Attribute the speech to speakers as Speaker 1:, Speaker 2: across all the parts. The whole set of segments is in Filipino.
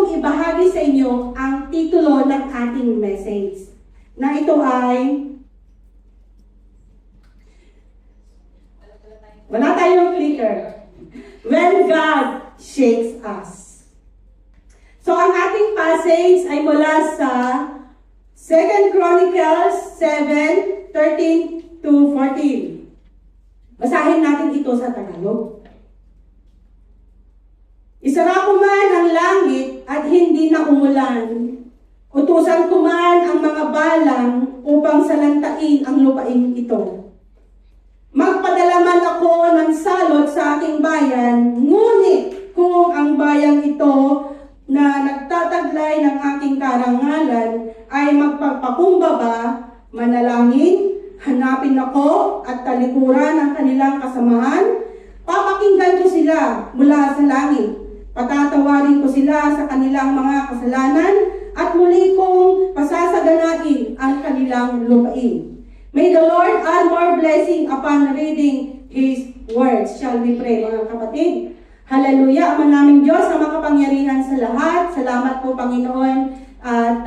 Speaker 1: kong ibahagi sa inyo ang titulo ng ating message. Na ito ay, wala tayong clicker. When God shakes us. So ang ating passage ay mula sa 2 Chronicles 7:13 to 14. Basahin natin ito sa Tagalog. Isara ko man ang langit at hindi na umulan. Utusan ko man ang mga balang upang salantain ang lupain ito. Magpadala man ako ng salot sa aking bayan, ngunit kung ang bayang ito na nagtataglay ng aking karangalan ay magpagpakumbaba, manalangin, hanapin ako at talikuran ang kanilang kasamahan, papakinggan ko sila mula sa langit. Patatawarin ko sila sa kanilang mga kasalanan at muli kong pasasaganain ang kanilang lupain. May the Lord add more blessing upon reading His words. Shall we pray, mga kapatid? Hallelujah, Ama naming Diyos na makapangyarihan sa lahat. Salamat po, Panginoon,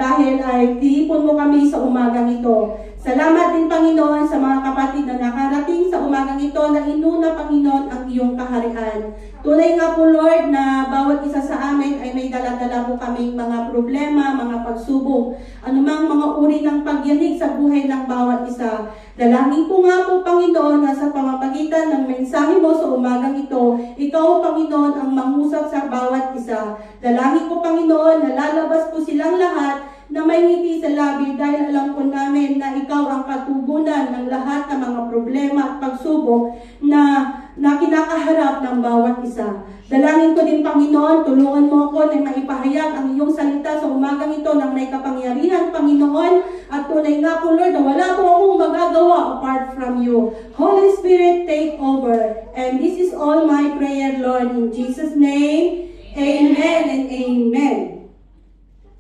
Speaker 1: dahil ay tinipon mo kami sa umagang ito. Salamat din, Panginoon, sa mga kapatid na nakarating sa umagang ito na inuna, Panginoon, ang iyong kaharian. Tunay nga po, Lord, na bawat isa sa amin ay may dala-dala po kaming mga problema, mga pagsubok, anumang mga uri ng pagyanig sa buhay ng bawat isa. Dalangin ko nga po, Panginoon, na sa pamamagitan ng mensahe mo sa umagang ito, ikaw, Panginoon, ang mangusap sa bawat isa. Dalangin ko, Panginoon, na lalabas po silang lahat na may ngiti sa labi dahil alam po namin na ikaw ang katugunan ng lahat ng mga problema at pagsubok na kinakaharap ng bawat isa. Dalangin ko din, Panginoon, tulungan mo ako na maipahayag ang iyong salita sa umagang ito ng may kapangyarihan, Panginoon, at tunay nga po, Lord, na wala po akong magagawa apart from you. Holy Spirit, take over. And this is all my prayer, Lord, in Jesus' name. Amen and amen.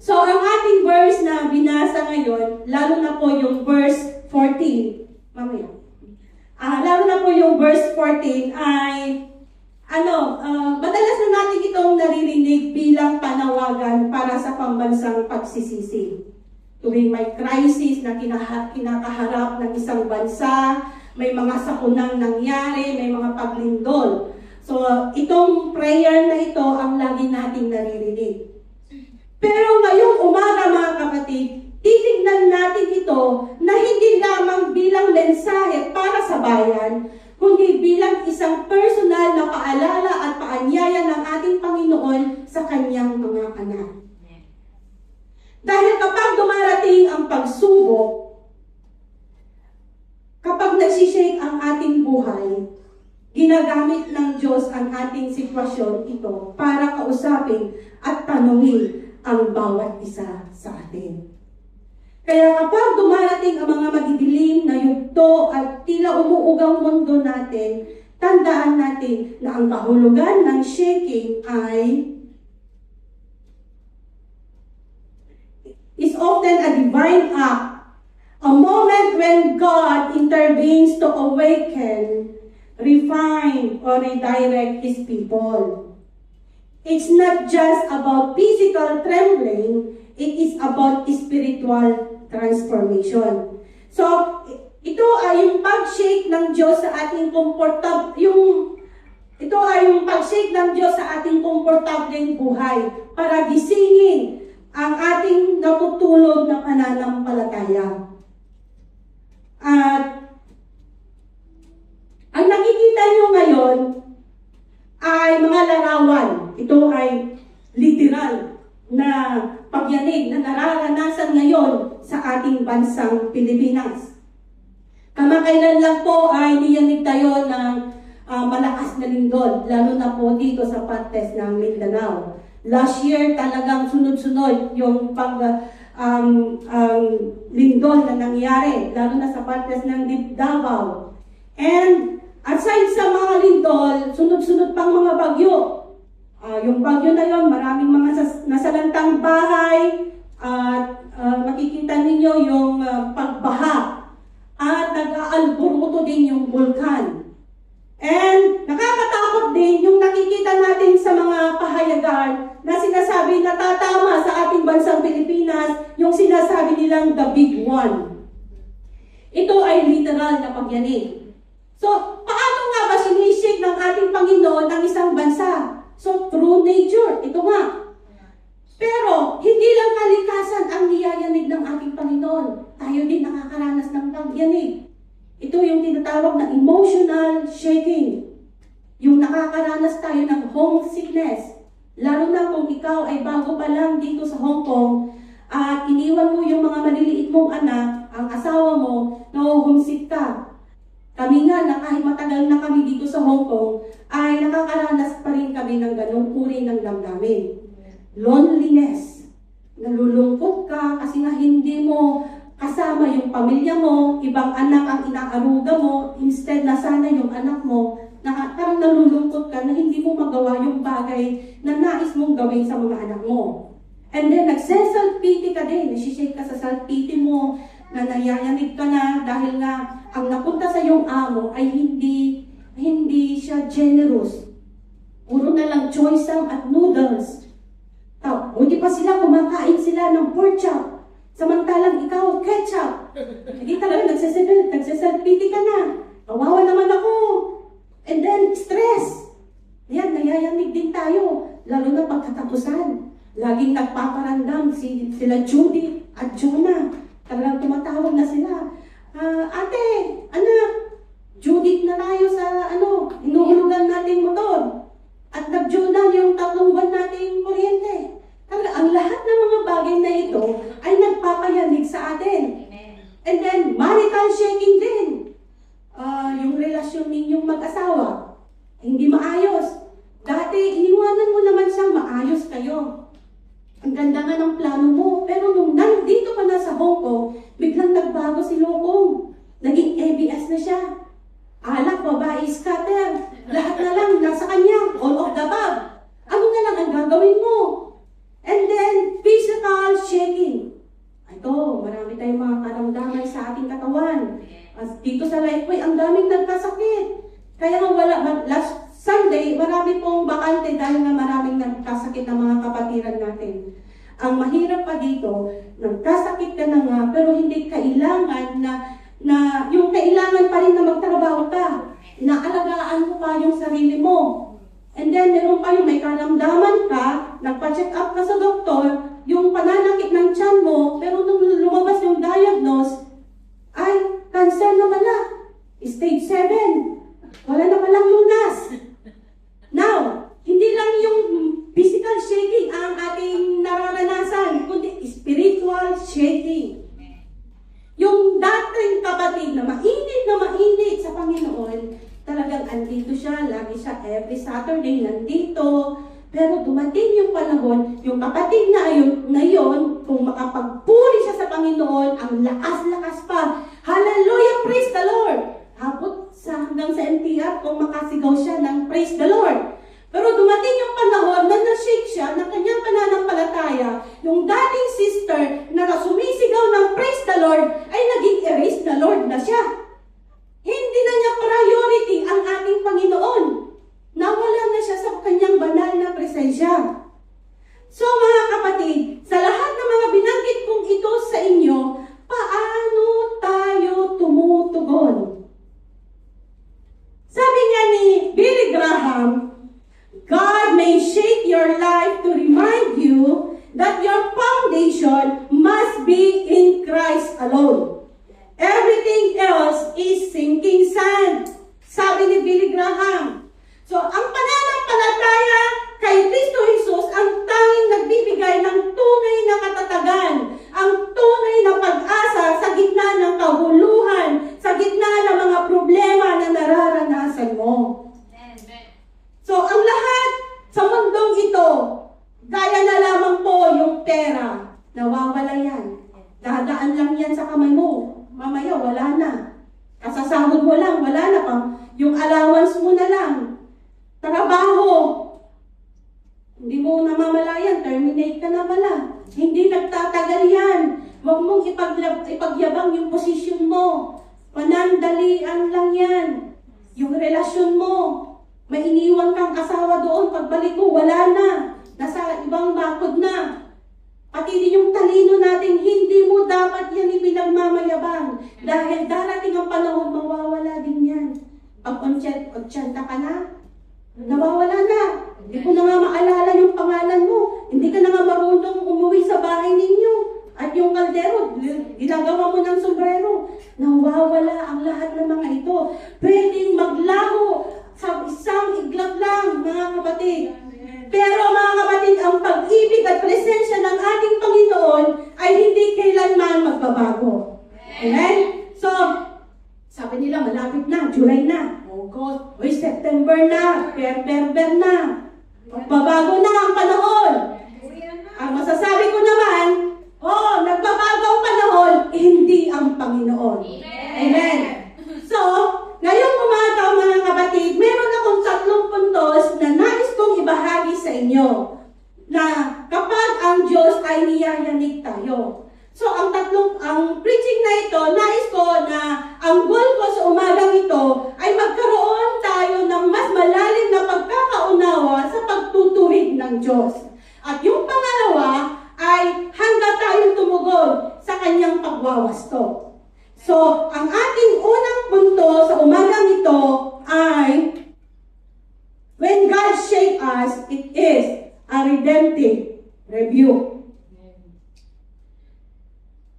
Speaker 1: So, ang ating verse na binasa ngayon, lalo na po yung verse 14, mamaya. Lalo na po yung verse 14 ay, madalas na natin itong naririnig bilang panawagan para sa pambansang pagsisisi. Tuwing may crisis na kinakaharap ng isang bansa, may mga sakunang nangyari, may mga paglindol. So, itong prayer na ito ang lagi nating naririnig. Pero ngayong umaga, mga kapatid, titignan natin ito na hindi lamang bilang mensahe para sa bayan, kundi bilang isang personal na paalala at paanyaya ng ating Panginoon sa kanyang mga anak. Dahil kapag dumarating ang pagsubok, kapag nagsishake ang ating buhay, ginagamit ng Diyos ang ating sitwasyon ito para kausapin at tanungin ang bawat isa sa atin. Kaya kapag dumarating ang mga madidilim na yugto at tila umuugang mundo natin, tandaan natin na ang kahulugan ng shaking is often a divine act, a moment when God intervenes to awaken, refine, or redirect His people. It's not just about physical trembling, it is about spiritual transformation. So, ito ay yung pag-shake ng Diyos sa ating pag-shake ng Diyos sa ating komportableng buhay para gisingin ang ating natutulog na pananampalataya. At ang nakikita nyo ngayon ay mga larawan. Ito ay literal na pagyanig na nararanasan ngayon sa ating bansang Pilipinas. Kamakailan lang po ay niyanig tayo ng malakas na lindol, lalo na po dito sa partes ng Mindanao. Last year talagang sunod-sunod yung lindol na nangyari, lalo na sa partes ng Davao. And aside sa mga lindol, sunod-sunod pang mga bagyo. Yung bagyo na yon, maraming mga nasalantang bahay, at makikita ninyo yung pagbaha, at nag-aalbormuto din yung bulkan. And nakakatakot din yung nakikita natin sa mga pahayagan na sinasabi natatama sa ating bansang Pilipinas, yung sinasabi nilang the big one. Ito ay literal na pagyanig. So, paano nga ba sinishake ng ating Panginoon ang isang bansa? So, through nature. Ito nga. Pero, hindi lang kalikasan ang niyayanig ng ating Panginoon. Tayo din nakakaranas ng pagyanig. Ito yung tinatawag na emotional shaking. Yung nakakaranas tayo ng homesickness. Lalo na kung ikaw ay bago pa lang dito sa Hong Kong at iniwan mo yung mga maliliit mong anak, ang asawa mo, na-homesick ka. Kami nga na kahit matagal na kami dito sa Hong Kong, ay nakakaranas pa rin kami ng ganong uri ng damdamin. Loneliness. Nalulungkot ka kasi nga hindi mo kasama yung pamilya mo, ibang anak ang inaaruga mo, instead na sana yung anak mo, parang nalulungkot ka na hindi mo magawa yung bagay na nais mong gawin sa mga anak mo. And then, nagse-self-pity ka din, nasishake ka sa self-pity mo, na nayayanig ka na dahil nga ang napunta sa iyong amo ay hindi siya generous. Puro na lang choy sang at noodles. Buti pa sila, kumakain sila ng pork chop. Samantalang ikaw, ketchup. Hindi talaga nagse-self-pity ka na. Kawawa naman ako. And then, stress. Yan, nayayanig din tayo. Lalo na pagkatapusan. Laging nagpaparandam sila Judy at Jonah. Talagang tumatawag na sila. Ate, anak, Judith na tayo sa inuhulugan nating motor. At nag-Jonah yung 3 buwan nating kuryente. Talaga, ang lahat ng mga bagay na ito ay nagpapayanig sa atin. And then, marital shaking din. Yung relasyon ninyong mag-asawa, hindi maayos. Dati, iniwanan mo naman siyang maayos kayo. Ang ganda nga ng plano mo. Pero nung nandito ka na sa Hong Kong, biglang nagbago si Lokong. Naging ABS na siya. Alak, babae, scatter. Lahat na lang nasa kanya. All of the above. Ano na lang ang gagawin mo? And then, physical shaking. Ito, marami tayong mga karamdaman sa ating katawan. Dito sa Lifeway, ang daming nagkasakit. Kaya nga last Sunday, marami pong bakante dahil nga maraming nagkasakit ng mga kapatiran natin. Ang mahirap pa dito, nagkasakit ka na nga, pero hindi kailangan na yung kailangan pa rin na magtrabaho ka. Naalagaan mo pa yung sarili mo. And then, meron pa yung may karamdaman ka, nagpa-check up ka sa doktor, yung pananakit ng tiyan mo, pero nung lumabas yung diagnose, ay, cancer na pala. Stage 7. Wala na palang lunas. Now, hindi lang yung physical shaking ang ating nararanasan, kundi spiritual shaking. Yung dating kapatid na mainit sa Panginoon, talagang andito siya, lagi siya every Saturday nandito. Pero dumating yung panahon, yung kapatid na yun, kung makapagpuri siya sa Panginoon, ang lakas-lakas pa. Hallelujah, praise the Lord! Habot hanggang sa NTR kung makasigaw siya ng praise the Lord. Pero dumating yung panahon na na-shake siya ng kanyang pananampalataya, yung dating sister na sumisigaw ng praise the Lord ay naging erase na Lord na siya. Hindi na niya priority ang ating Panginoon. Nawala na siya sa kanyang banal na presensya. So mga kapatid, sa lahat ng mga binanggit kong ito sa inyo, paano tayo tumutugon? Sabi nga ni Billy Graham, God may shake your life to remind you that your foundation must be in Christ alone. Everything else is sinking sand. Sabi ni Billy Graham. So, ang pananampalataya kay Kristo Jesus ang tanging nagbibigay ng tunay na katatagan, ang tunay na pag-asa sa gitna ng kahuluhan, sa gitna ng mga problema na nararanasan mo. So, ang lahat sa mundong ito, gaya na lamang po yung pera, nawawala yan. Dadaan lang yan sa kamay mo. Mamaya, wala na. Kasasahod mo lang, wala na pa. Yung allowance mo na lang. Trabaho. Hindi mo namamalayan, terminate ka na pala. Hindi nagtatagal yan. Huwag mong ipagyabang yung posisyon mo. Panandalian lang yan. Yung relasyon mo. May iniwan kang asawa doon, pagbalik mo, wala na. nasa ibang bakod na. Pati din yung talino natin, hindi mo dapat yan ipinagmamayabang. Dahil darating ang panahon, mawawala din yan. Pag 80 ka na, nawawala na. Hindi ko na nga maalala yung pangalan mo. Hindi ka na nga marunong umuwi sa bahay ninyo. At yung kaldero, ginagawa mo ng sombrero. Nawawala ang lahat ng mga ito. Pwedeng maglaho sa isang iglap lang, mga kapatid. Pero mga kapatid, ang pag-ibig at presensya ng ating Panginoon ay hindi kailanman magbabago. Amen? So, sabi nila, malapit na, July na, August, September na, Berber na. Magbabago na ang panahon. Ang masasabi ko naman, nagbabago ang panahon, hindi ang Panginoon. Amen? So, ngayong umagaw mga kapatid, meron akong 3 puntos na nais kong ibahagi sa inyo na kapag ang Diyos ay niyayanig tayo. So, ang preaching na ito, nais ko na ang goal ko sa umagang ito ay magkaroon tayo ng mas malalim na pagkakaunawa sa pagtutuwid ng Diyos. At yung pangalawa ay handa tayong tumugon sa kanyang pagwawasto. So, ang ating unang punto sa umagang ito ay when God shapes us, it is a redemptive review.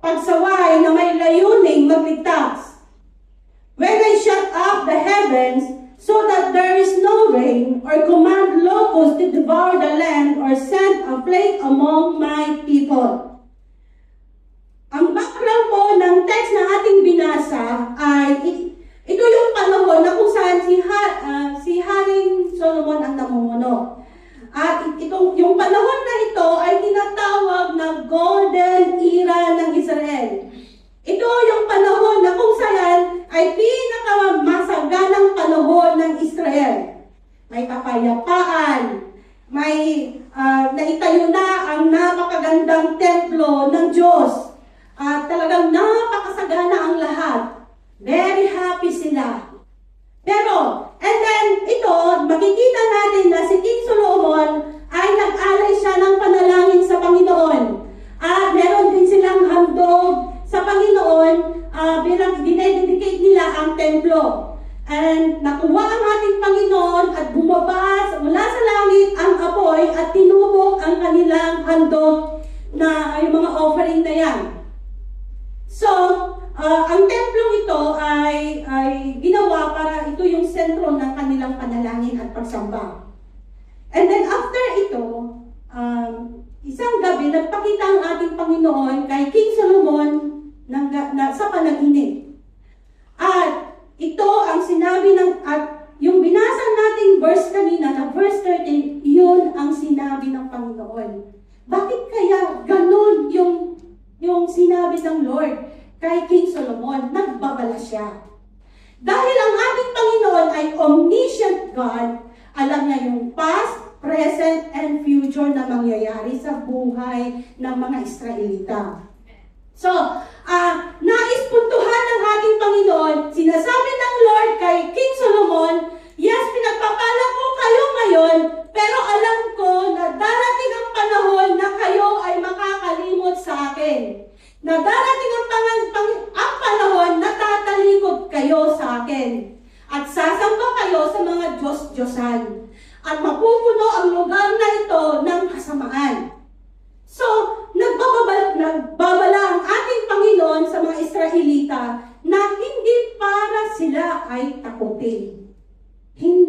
Speaker 1: Pagsaway na may layuning magligtas. When I shut up the heavens so that there is no rain, or command locusts to devour the land, or send a plague among my people. Ang background po ng text na ating binasa ay ito yung panahon na kung saan si Haring Solomon ang namumuno. At yung panahon na ito ay tinatawag na Golden Era ng Israel. Ito yung panahon na kung saan ay pinakamasaganang panahon ng Israel. May kapayapaan, may naitayo na ang napakagandang templo ng Diyos. At talagang napakasagana ang lahat. Very happy sila. Pero, and then ito, makikita natin na si King Solomon ay nag-alay siya ng panalangin sa Panginoon. At meron din silang handog sa Panginoon bilang dinededicate nila ang templo. And natuwa ang ating Panginoon at bumaba mula sa langit ang apoy at tinubok ang kanilang handog na yung mga offering na yan. So, ang templong ito ay ginawa para ito yung sentro ng kanilang panalangin at pagsamba. And then after ito, isang gabi, nagpakita ang ating Panginoon kay King Solomon sa panaginip. At ito ang sinabi at yung binasa nating verse kanina, na verse 13, yun ang sinabi ng Panginoon. Bakit kaya ganun yung sinabi ng Lord kay King Solomon? Nagbabala siya. Dahil ang ating Panginoon ay omniscient God, alam niya yung past, present, and future na mangyayari sa buhay ng mga Israelita. So, nais puntuhan ng ating Panginoon, sinasabi ng Lord kay King Solomon, yes, pinagpapala ko kayo ngayon, pero alam ko na darating ang panahon na kayo ay makakalimot sa akin. Na darating ang panahon na tatalikod kayo sa akin. At sasamba kayo sa mga Diyos-Diyosan. At mapupuno ang lugar na ito ng kasamaan. So, nagbabala ang ating Panginoon sa mga Israelita na hindi para sila ay takutin,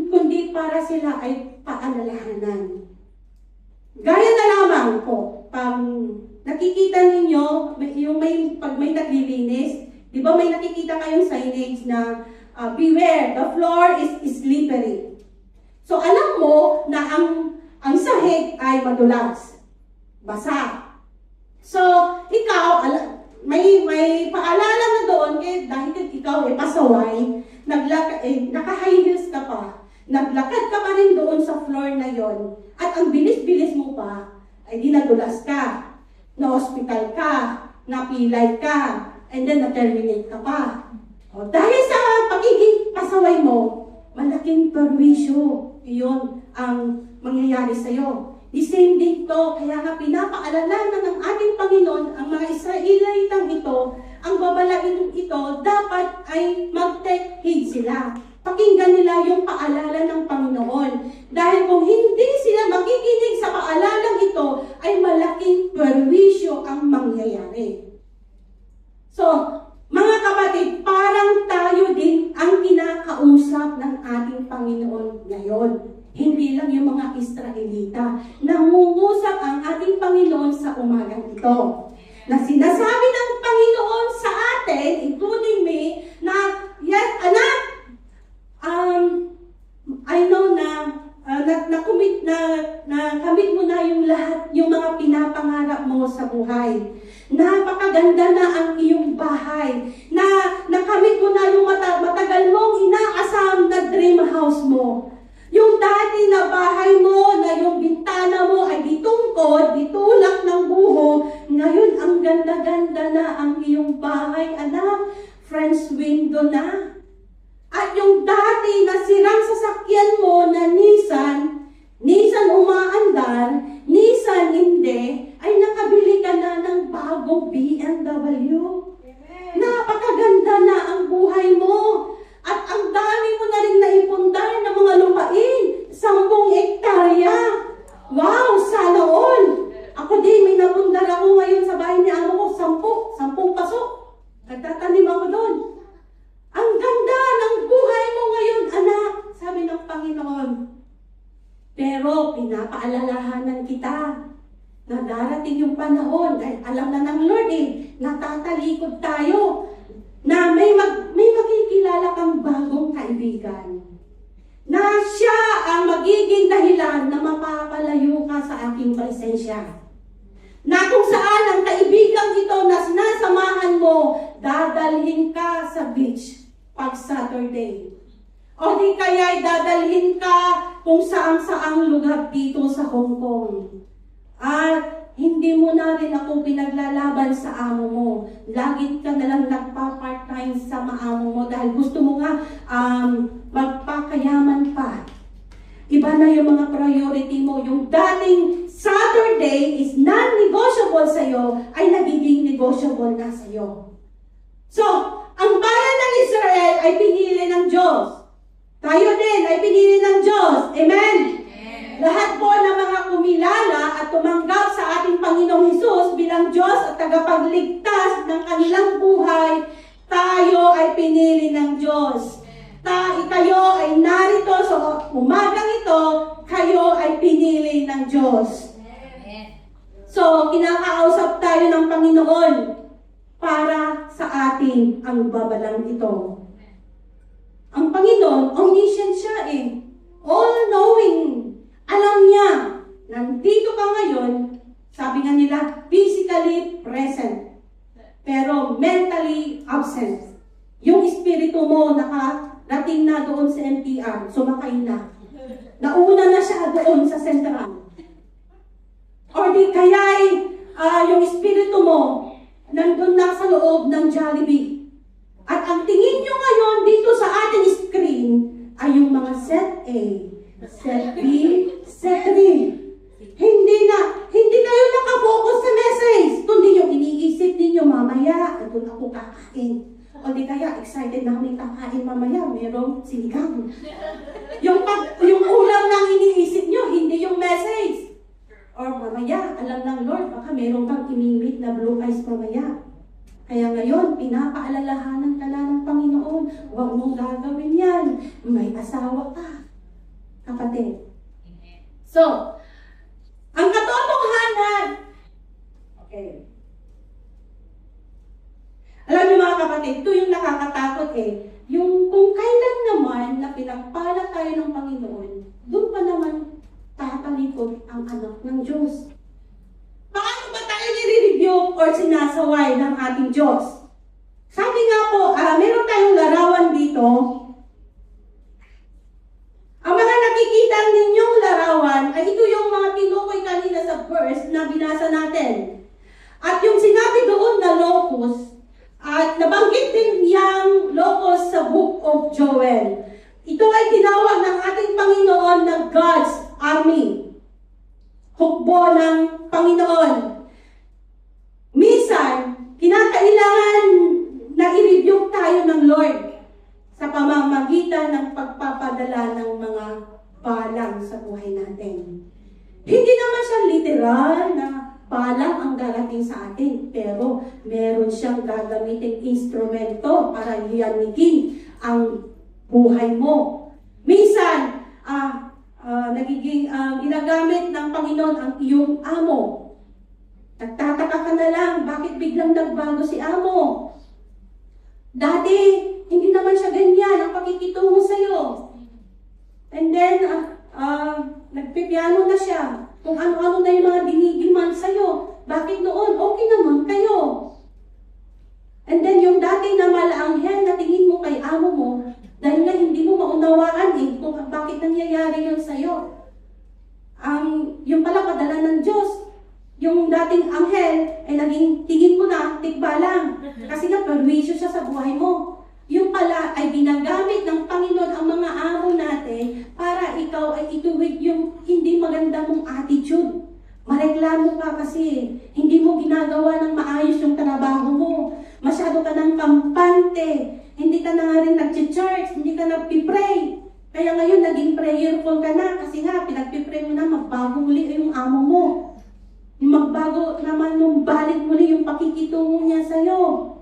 Speaker 1: kundi para sila ay paalalahanan. Gaya na lamang po, pag nakikita ninyo, pag may naglilinis, di ba may nakikita kayong signage na beware, the floor is slippery. So, alam mo na ang sahig ay madulas. Basa. So, ikaw, may paalala na doon, dahil ikaw ay pasaway, naka-high heels ka pa, naglakad ka pa rin doon sa floor na yon, at ang bilis-bilis mo pa, ay di nadulas ka, na-hospital ka, napilay ka, and then na-terminate ka pa. O, dahil sa pagiging pasaway mo, malaking perwisyo, iyon ang mangyayari sa'yo. The same din to, kaya nga pinapaalala na ng ating Panginoon, ang mga Israelitang ito, ang babalain ito, dapat ay mag-take heed sila. Pakinggan nila yung paalala ng Panginoon. Dahil kung hindi sila makikinig sa paalalang ito, ay malaking perwisyo ang mangyayari. So, mga kapatid, parang tayo din ang kinakausap ng ating Panginoon ngayon. Hindi lang yung mga Israelita. Nangungusap ang ating Panginoon sa umagang ito. Na sinasabi ng Panginoon sa atin, including me, na, yes, anak, I know na kamit mo na yung lahat, yung mga pinapangarap mo sa buhay. Napakaganda na ang iyong bahay. Nakamit mo na yung matagal mong inaasam na dream house mo. Yung dati na bahay mo, na yung bintana mo ay ditungkod, ditulak ng buho, ngayon ang ganda-ganda na ang iyong bahay, anak. French window na. At yung dati na sirang sasakyan mo na Nissan umaandar, Nissan hindi, ay nakabili ka na ng bagong BMW. Napakaganda na ang buhay mo. At ang dami mo na rin naipundar ng mga lupain. 10 hektarya. Wow, sana all. Ako din, may napundar ako ngayon sa bahay ni amo ko, 10 pasok. Nagtatanim ako doon. Ang ganda ng buhay mo ngayon, anak, sabi ng Panginoon. Pero pinapaalalahanan kita na darating yung panahon, dahil alam na ng Lord natatalikod tayo, na may makikilala kang bagong kaibigan. Na siya ang magiging dahilan na mapapalayo ka sa aking presensya. Na kung saan ang kaibigang ito na sinasamahan mo, dadalhin ka sa beach pag Saturday. O di kaya'y dadalhin ka kung saan-saang lugar dito sa Hong Kong. At hindi mo na rin ako pinaglalaban sa amo mo. Lagi ka na lang nagpa-part-time sa maamo mo dahil gusto mo nga magpakayaman pa. Iba na yung mga priority mo. Yung dating Saturday is non-negotiable sa'yo, ay nagiging negotiable na sa'yo. So, ang bayan ng Israel ay pinili ng Diyos. Tayo din ay pinili ng Diyos. Amen? Lahat po ng mga kumilala at tumanggap sa ating Panginoong Hesus bilang Diyos at tagapagligtas ng kanilang buhay, tayo ay pinili ng Diyos. Kayo ay narito sa umagang ito, kayo ay pinili ng Diyos. So, kinakausap tayo ng Panginoon para sa atin ang babalang ito. Ang Panginoon, omniscient siya all-knowing. Alam niya, nandito ka ngayon, sabi nga nila, physically present, pero mentally absent. Yung espiritu mo nakarating na doon sa MTR, sumakay na. Nauna na siya doon sa Central. Or di kaya'y yung espiritu mo, nandun na sa loob ng Jollibee. At ang tingin nyo ngayon dito sa ating screen ay yung mga set A, set B, set 3. Hindi kayo nakafocus sa message. Kundi yung iniisip ninyo, mamaya, doon ako kakain. O di kaya, excited na kami kakain mamaya, merong sinigang. Yung ulam lang iniisip nyo, hindi yung message. Or mamaya, alam ng Lord, baka meron kang imimit na blue eyes mamaya. Kaya ngayon, pinapaalalahanan ka na ng Panginoon, huwag mong gagawin yan. May asawa ka, kapatid. So, ang katotohanan, okay. Alam niyo mga kapatid, ito yung nakakatakot Yung kung kailan naman na pinagpala tayo ng Panginoon, doon pa naman tatalikod ang anak ng Diyos. Paano ba tayo nire-review or sinasaway ng ating Diyos? Sabi nga po, meron tayong larawan dito. Ang mga nakikita ninyong larawan ay ito yung mga tinukoy kanina sa verse na binasa natin. At yung sinabi doon na locus, at nabanggit din yung locus sa Book of Joel. Ito ay tinawag ng ating Panginoon na God's Army. hukbo ng Panginoon. Minsan, kinakailangan na i-rebuke tayo ng Lord sa pamamagitan ng pagpapadala ng mga balang sa buhay natin. Hindi naman siya literal na balang ang darating sa atin, pero meron siyang gagamitin instrumento para yanigin ang buhay mo. Minsan, ginagamit ng Panginoon ang iyong amo. Nagtataka ka na lang, bakit biglang nagbago si amo? Dati, hindi naman siya ganyan ang pakikitungo sa'yo. And then, nagpipiano na siya. Kung ano-ano na yung mga dinidiman sa'yo. Bakit noon? Okay naman kayo. And then, yung dati na malaanghel na tingin mo kay amo mo, dahil nga hindi mo maunawaan kung bakit nangyayari yun sa'yo. Yung pala padala ng Diyos. Yung dating anghel, ay naging tingin mo na, tikba lang. Kasi nga, perwisyo siya sa buhay mo. Yung pala ay ginagamit ng Panginoon ang mga amo natin para ikaw ay ituwid yung hindi maganda mong attitude. Mareklamo ka kasi hindi mo ginagawa ng maayos yung trabaho mo. Masyado ka ng kampante. Hindi ka na nga rin nag-church, hindi ka nag-pray. Kaya ngayon naging prayerful ka na kasi nga pinag-pray mo na magbago muli yung amo mo. Yung magbago naman nung balik muli yung pakikitungo niya sa'yo.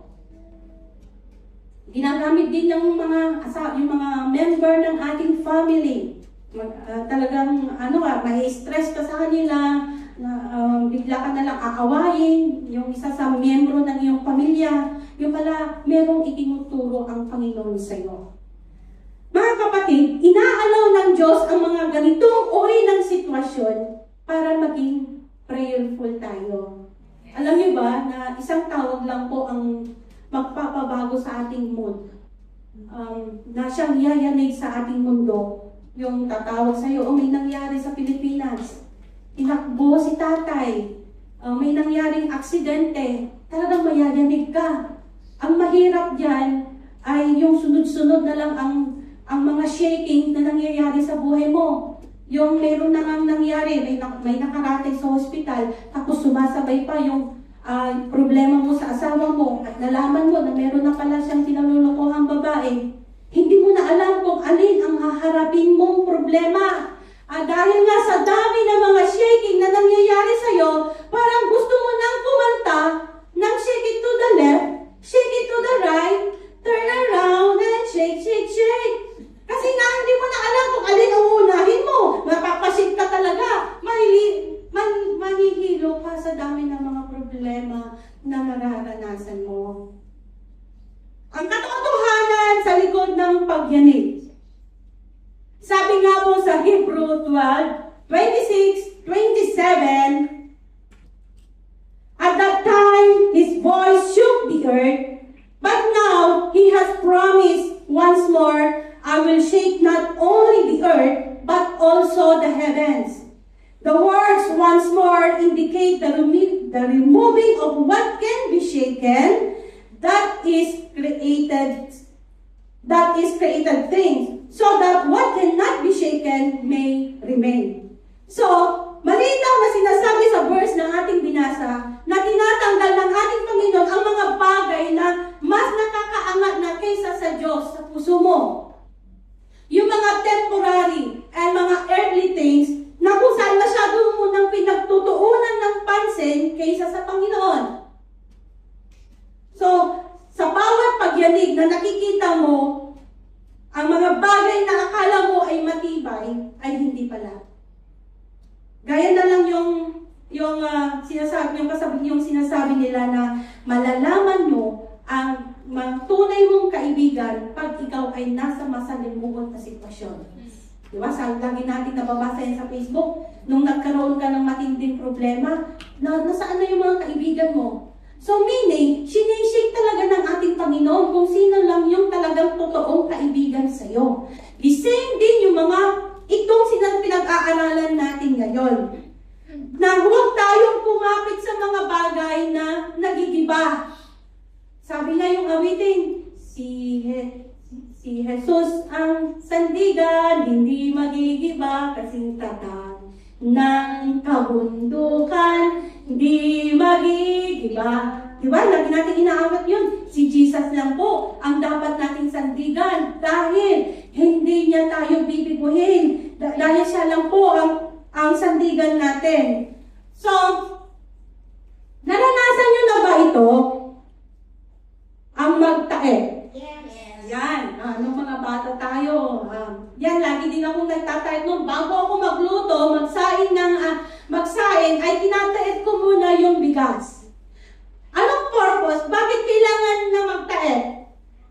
Speaker 1: Ginagamit din yung mga member ng ating family. Talagang may stress ka sa kanila, bigla ka na lang aawayin, yung isa sa miyembro ng iyong pamilya, yung pala merong itinuturo ang Panginoon sa'yo. Mga kapatid, inaalaw ng Diyos ang mga ganitong uri ng sitwasyon para maging prayerful tayo. Alam niyo ba na isang tawag lang po ang magpapabago sa ating mood. Na siyang yayanig sa ating mundo. Yung tatawag sa'yo, may nangyari sa Pilipinas. Tinakbo si tatay. May nangyaring aksidente. Talagang mayayanig ka. Ang mahirap dyan ay yung sunod-sunod na lang ang mga shaking na nangyayari sa buhay mo. Yung meron na nga nangyari, may nakarating sa hospital, tapos sumasabay pa yung problema mo sa asawa mo at nalaman mo na meron na pala siyang tinalulukuhang babae. Hindi mo na alam kung alin ang haharapin mong problema. Dahil nga sa dami ng mga shaking na nangyayari sa'yo, parang gusto mo nang kumanta ng shake it to the left, shake it to the right, turn around and shake, shake, shake. Kasi nga hindi mo na alam kung alin ang unahin mo. Mapapashake ka talaga. Mahihilo ka sa dami ng mga problema na nararanasan mo. Ang katotohanan sa likod ng pagyanig. Sabi nga po sa Hebrew 12:26-27, at that time his voice shook the earth, but now he has promised once more, I will shake not only the earth, but also the heavens. The words once more indicate the removing of what can be shaken, that is created things, so that what cannot be shaken may remain. So, malinaw na sinasabi sa verse ng ating binasa na tinatanggal ng ating Panginoon ang mga bagay na mas nakakaangat na kaysa sa Diyos sa puso mo. Yung mga temporary and mga earthly things na kung saan masyado mo nang pinagtutuunan ng pansin kaysa sa Panginoon. So, sa bawat pagyanig na nakikita mo, ang mga bagay na akala mo ay matibay, ay hindi pala. Gaya na lang yung sinasabi nila na malalaman mo ang tunay mong kaibigan pag ikaw ay nasa masalimuot na sitwasyon. Diba? Lagi natin nababasa yan sa Facebook, nung nagkaroon ka ng matinding problema, nasaan na yung mga kaibigan mo? So meaning, sinishake talaga ng ating Panginoon kung sino lang yung talagang totoong kaibigan sa'yo. The same din yung mga itong pinag-aaralan natin ngayon. Na huwag tayong kumapit sa mga bagay na nagigiba. Sabi nga yung awitin, si Jesus ang sandigan, hindi magigiba kasing tatag ng kabundukan, di diba? Diba? Lagi natin inaawat yun. Si Jesus lang po ang dapat nating sandigan dahil hindi niya tayo bibiguhin. Dahil siya lang po ang sandigan natin. So, naranasan nyo na ba ito? Ang magtae. Yan, nung mga bata tayo, yan, lagi din akong nagtatae noon. Bago ako magluto, magsaing, ay tinatae ko muna yung bigas. Anong purpose? Bakit kailangan na magtae?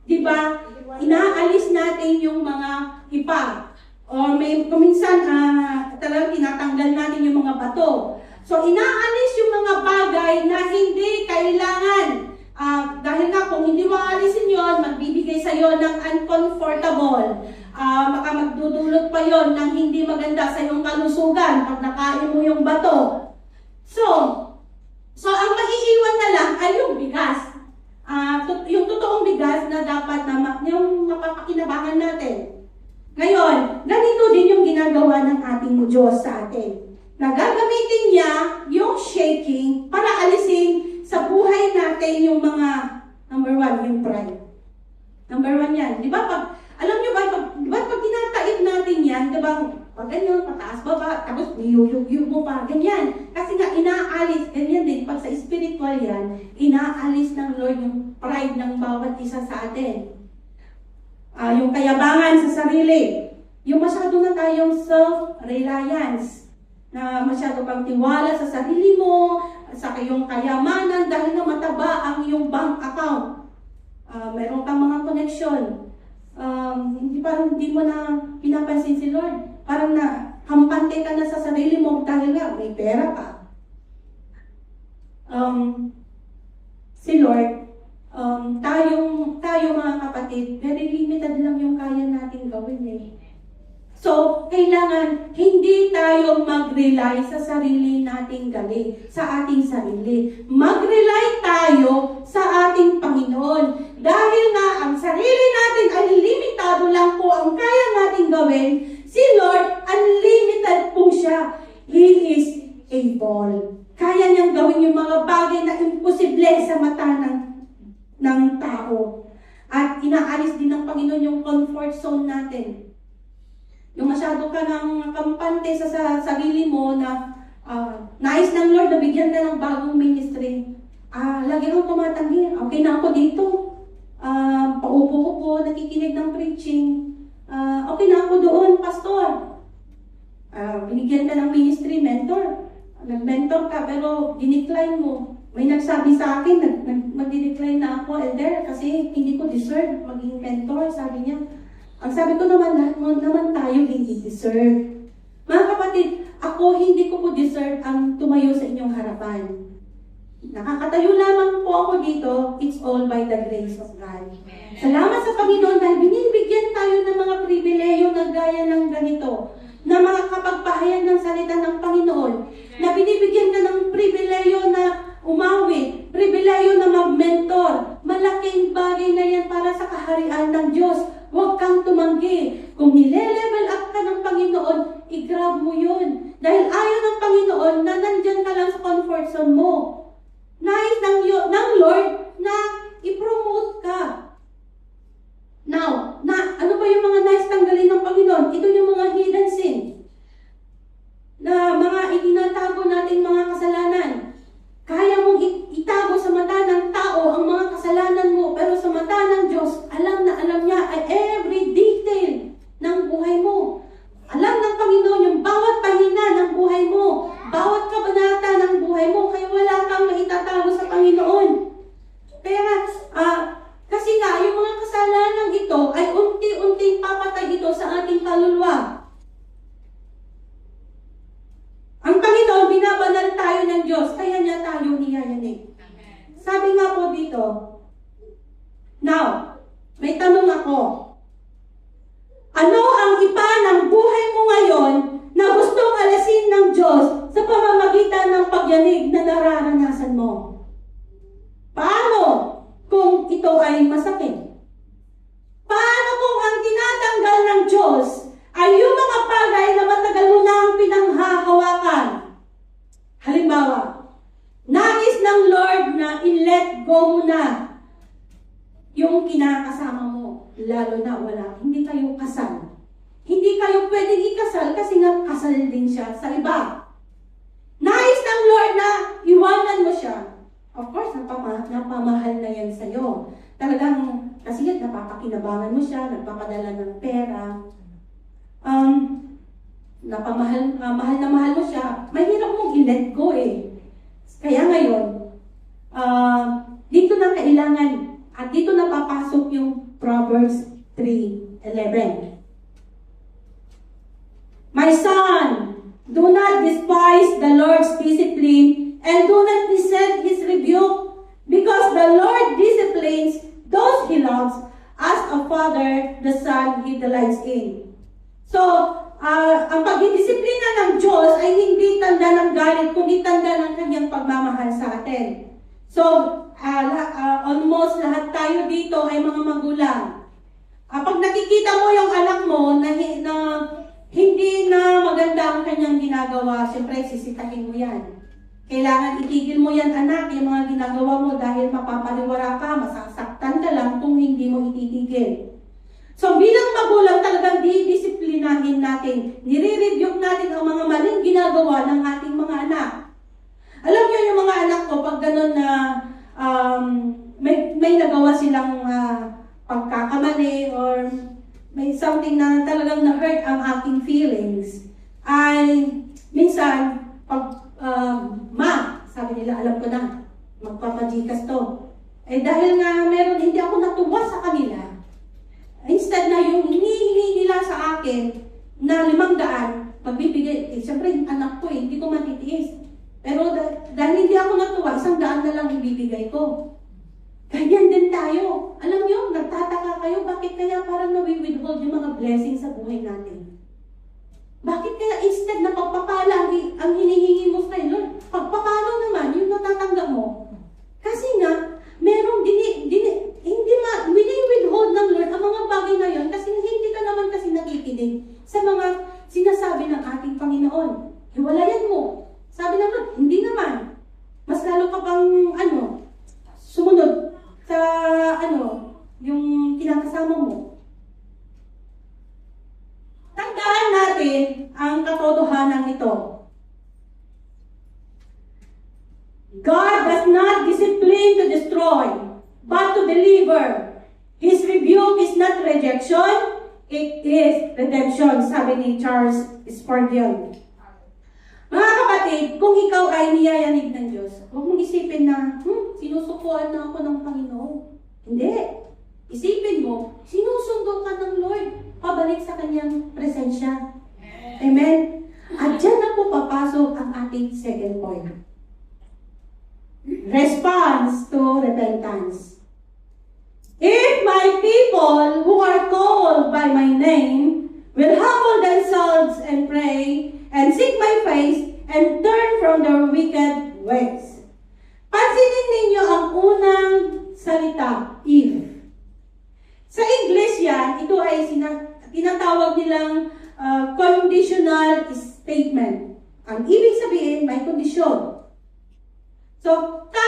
Speaker 1: Diba? Inaalis natin yung mga ipa. O kuminsan, talagang tinatanggal natin yung mga bato. So, inaalis yung mga bagay na hindi kailangan. Dahil nga, kung hindi mo aalisin yon, magbibigay sa'yo ng uncomfortable. Baka magdudulot pa yon ng hindi maganda sa iyong kalusugan pag nakain mo yung bato. So ang maiiwan na lang ay yung bigas. Yung totoong bigas na dapat na yung mapapakinabangan natin. Ngayon, ganito din yung ginagawa ng ating Diyos sa atin. Nagagamitin niya yung shaking para alisin sa buhay natin yung mga, number 1, yung pride. Number 1 yan. Di ba? Alam nyo ba, pag tinataip natin yan, di ba, pag ganyan, pataas, baba, tapos niyuyug mo pa, ganyan. Kasi nga, inaalis, ganyan din, pag sa spiritual yan, inaalis ng Lord yung pride ng bawat isa sa atin. Yung kayabangan sa sarili. Yung masyado na tayong self-reliance, na masyado pang tiwala sa sarili mo, sa iyong kayamanan, dahil na mataba ang iyong bank account. Meron kang mga connection. Parang hindi mo na pinapansin si Lord. Parang na kampante ka na sa sarili mo dahil nga may pera ka. Si Lord, tayo mga kapatid, very limited lang yung kaya natin gawin eh. So, kailangan hindi tayo mag-rely sa sarili nating galing, sa ating sarili. Mag-rely tayo sa ating Panginoon. Dahil nga, ang sarili natin ay limitado lang po ang kaya nating gawin. Si Lord, unlimited po siya. He is able. Kaya niyang gawin yung mga bagay na imposible sa mata ng tao. At inaalis din ng Panginoon yung comfort zone natin. Yung masyado ka ng kampante sa sarili mo na nais ng Lord na bigyan ka ng bagong ministry. Lagi akong tumatanggi. Okay na ako dito. Paupo-upo, nakikinig ng preaching. Okay na ako doon, pastor. Binigyan ka ng ministry, mentor. Nag-mentor ka, pero dinecline mo. May nagsabi sa akin, mag-decline na ako, elder, kasi hindi ko deserve maging mentor, sabi niya. Ang sabi ko naman tayo hindi deserve. Mga kapatid, ako hindi ko po deserve ang tumayo sa inyong harapan. Nakakatayo lamang po ako dito, it's all by the grace of God. Salamat sa Panginoon dahil binibigyan tayo ng mga pribileyo na gaya ng ganito, na mga kapagpahayag ng salita ng Panginoon, na binibigyan ka ng pribileyo na umawi, pribileyo na mag-mentor. Malaking bagay na yan para sa kaharian ng Diyos. Huwag kang tumanggi. Kung nile-level up ka ng Panginoon, i-grab mo yun. Dahil ayaw ng Panginoon na nandyan ka lang sa comfort zone mo. Nais ng Lord na i-promote ka. Now, ano ba yung mga nais tanggalin ng Panginoon? Ito yung mga hidden sin. Na mga itinatago natin mga kasalanan. Kaya mong itago sa mata ng tao ang mga kasalanan mo, pero sa mata ng Diyos, alam na alam niya ay every detail ng buhay mo. Alam ng Panginoon yung bawat pahina ng buhay mo, bawat kabanata ng buhay mo, kaya wala kang maitatago sa Panginoon. Kaya kasi nga, yung mga kasalanan ito ay unti-unting papatay ito sa ating kaluluwa. Ang Panginoon, binabanal tayo ng Diyos, kaya niya tayo niyayanig. Sabi nga po dito, now, may tanong ako. Ano ang iba ng buhay mo ngayon na gustong alasin ng Diyos sa pamamagitan ng pagyanig na nararanasan mo? Paano kung ito ay masakit? Paano kung ang tinatanggal ng Diyos ay yung mga bagay na matagal mo na ang pinanghahawakan? i-let go mo na yung kinakasama mo, lalo na hindi kayo kasal. Hindi kayo pwedeng ikasal kasi nga kasal din siya sa iba. Nais ng Lord na iwanan mo siya. Of course, napamahal na yan sa'yo. Talagang, kasi yan, napapakinabangan mo siya, nagpapadala ng pera. Mahal na mahal mo siya. Mahirap mong i-let go eh. Kaya ngayon, dito na kailangan, at dito na papasok yung Proverbs 3:11. My son, do not despise the Lord's discipline and do not resent His rebuke, because the Lord disciplines those He loves, as a father the son He delights in. So, ang pagdidisiplina ng Diyos ay hindi tanda ng galit, kundi tanda ng Kanyang pagmamahal sa atin. So, almost lahat tayo dito ay mga magulang. Pag nakikita mo yung anak mo na hindi na maganda ang kanyang ginagawa, siyempre sisitahin mo yan. Kailangan itigil mo yan, anak, yung mga ginagawa mo dahil mapapaliwara ka, masasaktan ka lang kung hindi mo ititigil. So bilang magulang talagang didisiplinahin natin, nire-rebuke natin ang mga maling ginagawa ng ating mga anak. Alam niyo yung mga anak ko, pag gano'n na may nagawa silang pagkakamali or may something na talagang na-hurt ang aking feelings, ay minsan, sabi nila, alam ko na, magpapajikas to. Dahil nga hindi ako natuwa sa kanila, instead na yung hinihingi nila sa akin na 500, magbibigay, siyempre, anak ko hindi ko matitiis. Pero dahil hindi ako natuwa, 100 na lang ibibigay ko. Ganyan din tayo. Alam nyo, nagtataka kayo, bakit kaya parang nawi-withhold yung mga blessings sa buhay natin? Bakit kaya instead na pagpapala ang hinihingi mo sa Lord, pagpapalo naman yung natatanggap mo? Kasi nga, merong wini-withhold ng Lord ang mga bagay na yun kasi hindi ka naman kasi nakikinig sa mga sinasabi ng ating Panginoon. Hiwalayan mo. Sabi ng Lord, hindi naman. Mas lalo ka pang sumunod sa yung kinakasama mo. Tandaan natin ang katotohanan nito. God does not discipline to destroy, but to deliver. His rebuke is not rejection, it is redemption, sabi ni Charles Spurgeon. Mga kapatid, kung ikaw ay niyayanig ng Diyos, huwag mong isipin na, sinusukuan na ako ng Panginoon. Hindi. Isipin mo, sinusundo ka ng Lord pabalik sa Kanyang presensya. Amen? At dyan na po papasok ang ating second point. Response to repentance. If my people who are called by my name will humble themselves and pray and seek my face and turn from their wicked ways. Pansinin ninyo ang unang salita, if. Sa English yan, ito ay tinatawag nilang conditional statement. Ang ibig sabihin, may kondisyon. So,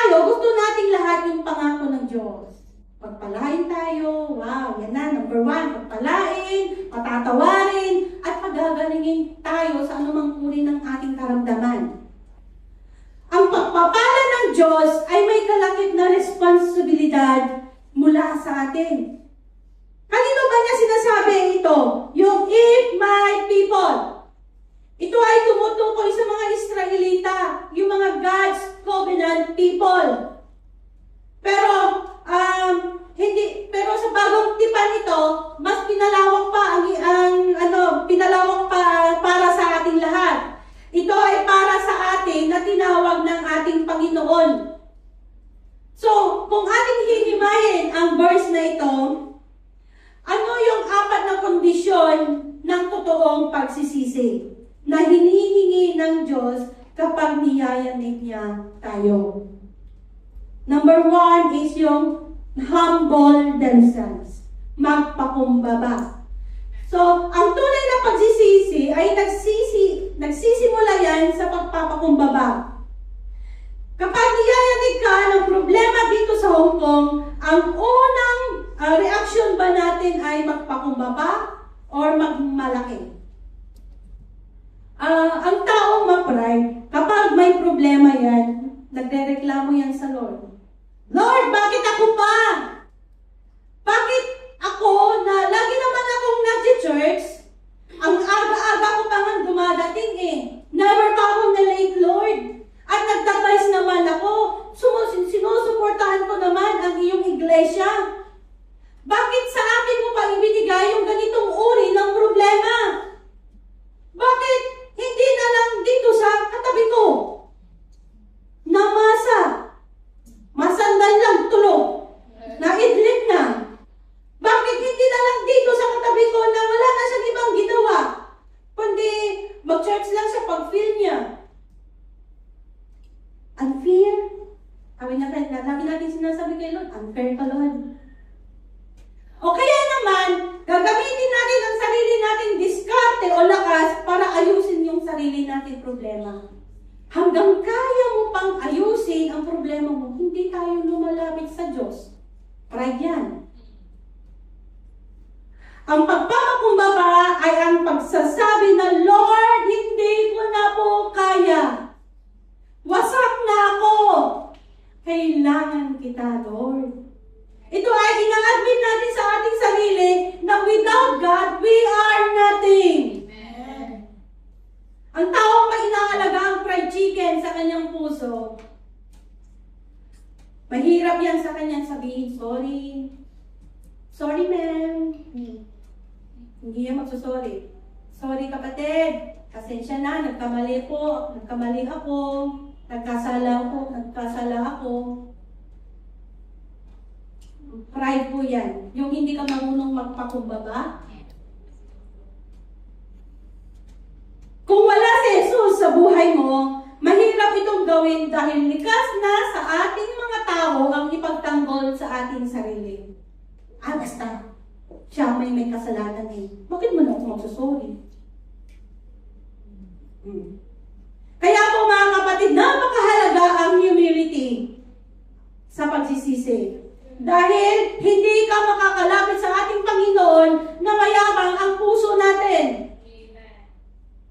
Speaker 1: gusto nating lahat yung pangako ng Diyos. Pagpalain tayo, wow, yan na, number 1, pagpalain, patatawarin, at pagagalingin tayo sa anumang uri ng ating karamdaman. Ang pagpapala ng Diyos ay may kalakip na responsibilidad mula sa atin. Kanino ba niya sinasabi ito? Yung if my people. Ito ay tumutukoy sa mga Israelita, yung mga God's covenant people. Pero sa bagong tipan ito, mas pinalawak pa para sa ating lahat. Ito ay para sa atin na tinawag ng ating Panginoon. So, kung ating hihimayin ang verse na ito, ano yung 4 na kondisyon ng totoong pagsisisi na hinihingi ng Diyos kapag niyayanig niya tayo? Number 1 is yung humble themselves. Magpakumbaba. So, ang tunay na pagsisisi ay nagsisimula yan sa pagpapakumbaba. Kapag niyayanig ka ng problema magmalaki. Ang taong ma-pride, kapag may problema yan, nagrereklamo yan sa Lord. Lord, bakit ako pa? Bakit ako na lagi naman akong nag-church? Ang aga-aga ko pa nga dumadating eh. Never pa akong na-late, Lord. At nagtagais naman ako. Sinusuportahan ko naman ang iyong iglesia. Bakit sa akin mo pa ibinigay yung ganitong uri ng problema? Bakit hindi na lang dito sa katabi ko? Namasa. Masandal lang tulog. Naidlip na. Bakit hindi na lang dito sa katabi ko na wala na siyang ibang ginawa? Kundi mag-church lang siya pag-feel niya. Unfair? Kami na lagi natin sinasabi kay Lord, unfair ka, Lord. O kaya naman, gagamitin natin ang sarili nating diskarte o lakas para ayusin yung sarili nating problema. Hanggang kaya mo pang ayusin ang problema mo, hindi tayo lumalapit sa Diyos. Pride yan. Ang pagpapakumbaba ay ang pagsasabi na, Lord, hindi ko na po kaya. Wasak na ako. Kailangan kita, Lord. Ito ay ina-admit natin sa ating sarili na without God, we are nothing. Amen. Ang taong may inaalaga ang fried chicken sa kanyang puso, mahirap yan sa kanyang sabihin, sorry. Sorry, ma'am. Hindi yan magsusorry. Sorry, kapatid. Pasensya na, nagkamali po. Nagkamali ako. Nagkasala ako. Pride po yan. Yung hindi ka marunong magpakumbaba. Kung wala si Jesus sa buhay mo, mahirap itong gawin dahil likas na sa ating mga tao ang ipagtanggol sa ating sarili. Basta, siya may kasalanan eh. Bakit mo na ako magsasorry? Kaya po mga kapatid, napakahalaga ang humility sa pagsisisi. Dahil hindi ka makakalapit sa ating Panginoon na mayabang ang puso natin.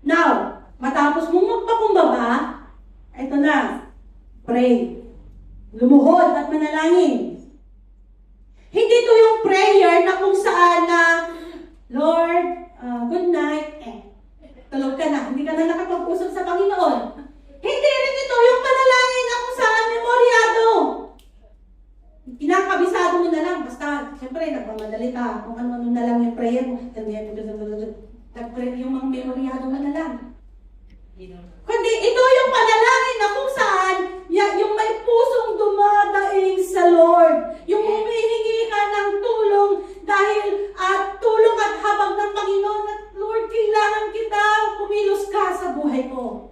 Speaker 1: Now, matapos mong magpakumbaba, ito na, pray. Lumuhod at manalangin. Hindi ito yung prayer na kung saan na, Lord, good night, tulog ka na, hindi ka na nakapag-usap sa Panginoon. Hindi rin ito yung panalangin na kung saan memoryado. Kinakabisado mo na lang, basta, siyempre, nagmamadali ka, kung ano-ano na lang yung prayer mo, nag-pray yung mga memoryado mo na lang. Kundi ito yung panalangin na kung saan, yung may pusong dumadaing sa Lord, yung humihingi ka ng tulong dahil tulong at habag ng Panginoon at Lord, kailangan kita, kumilos ka sa buhay ko.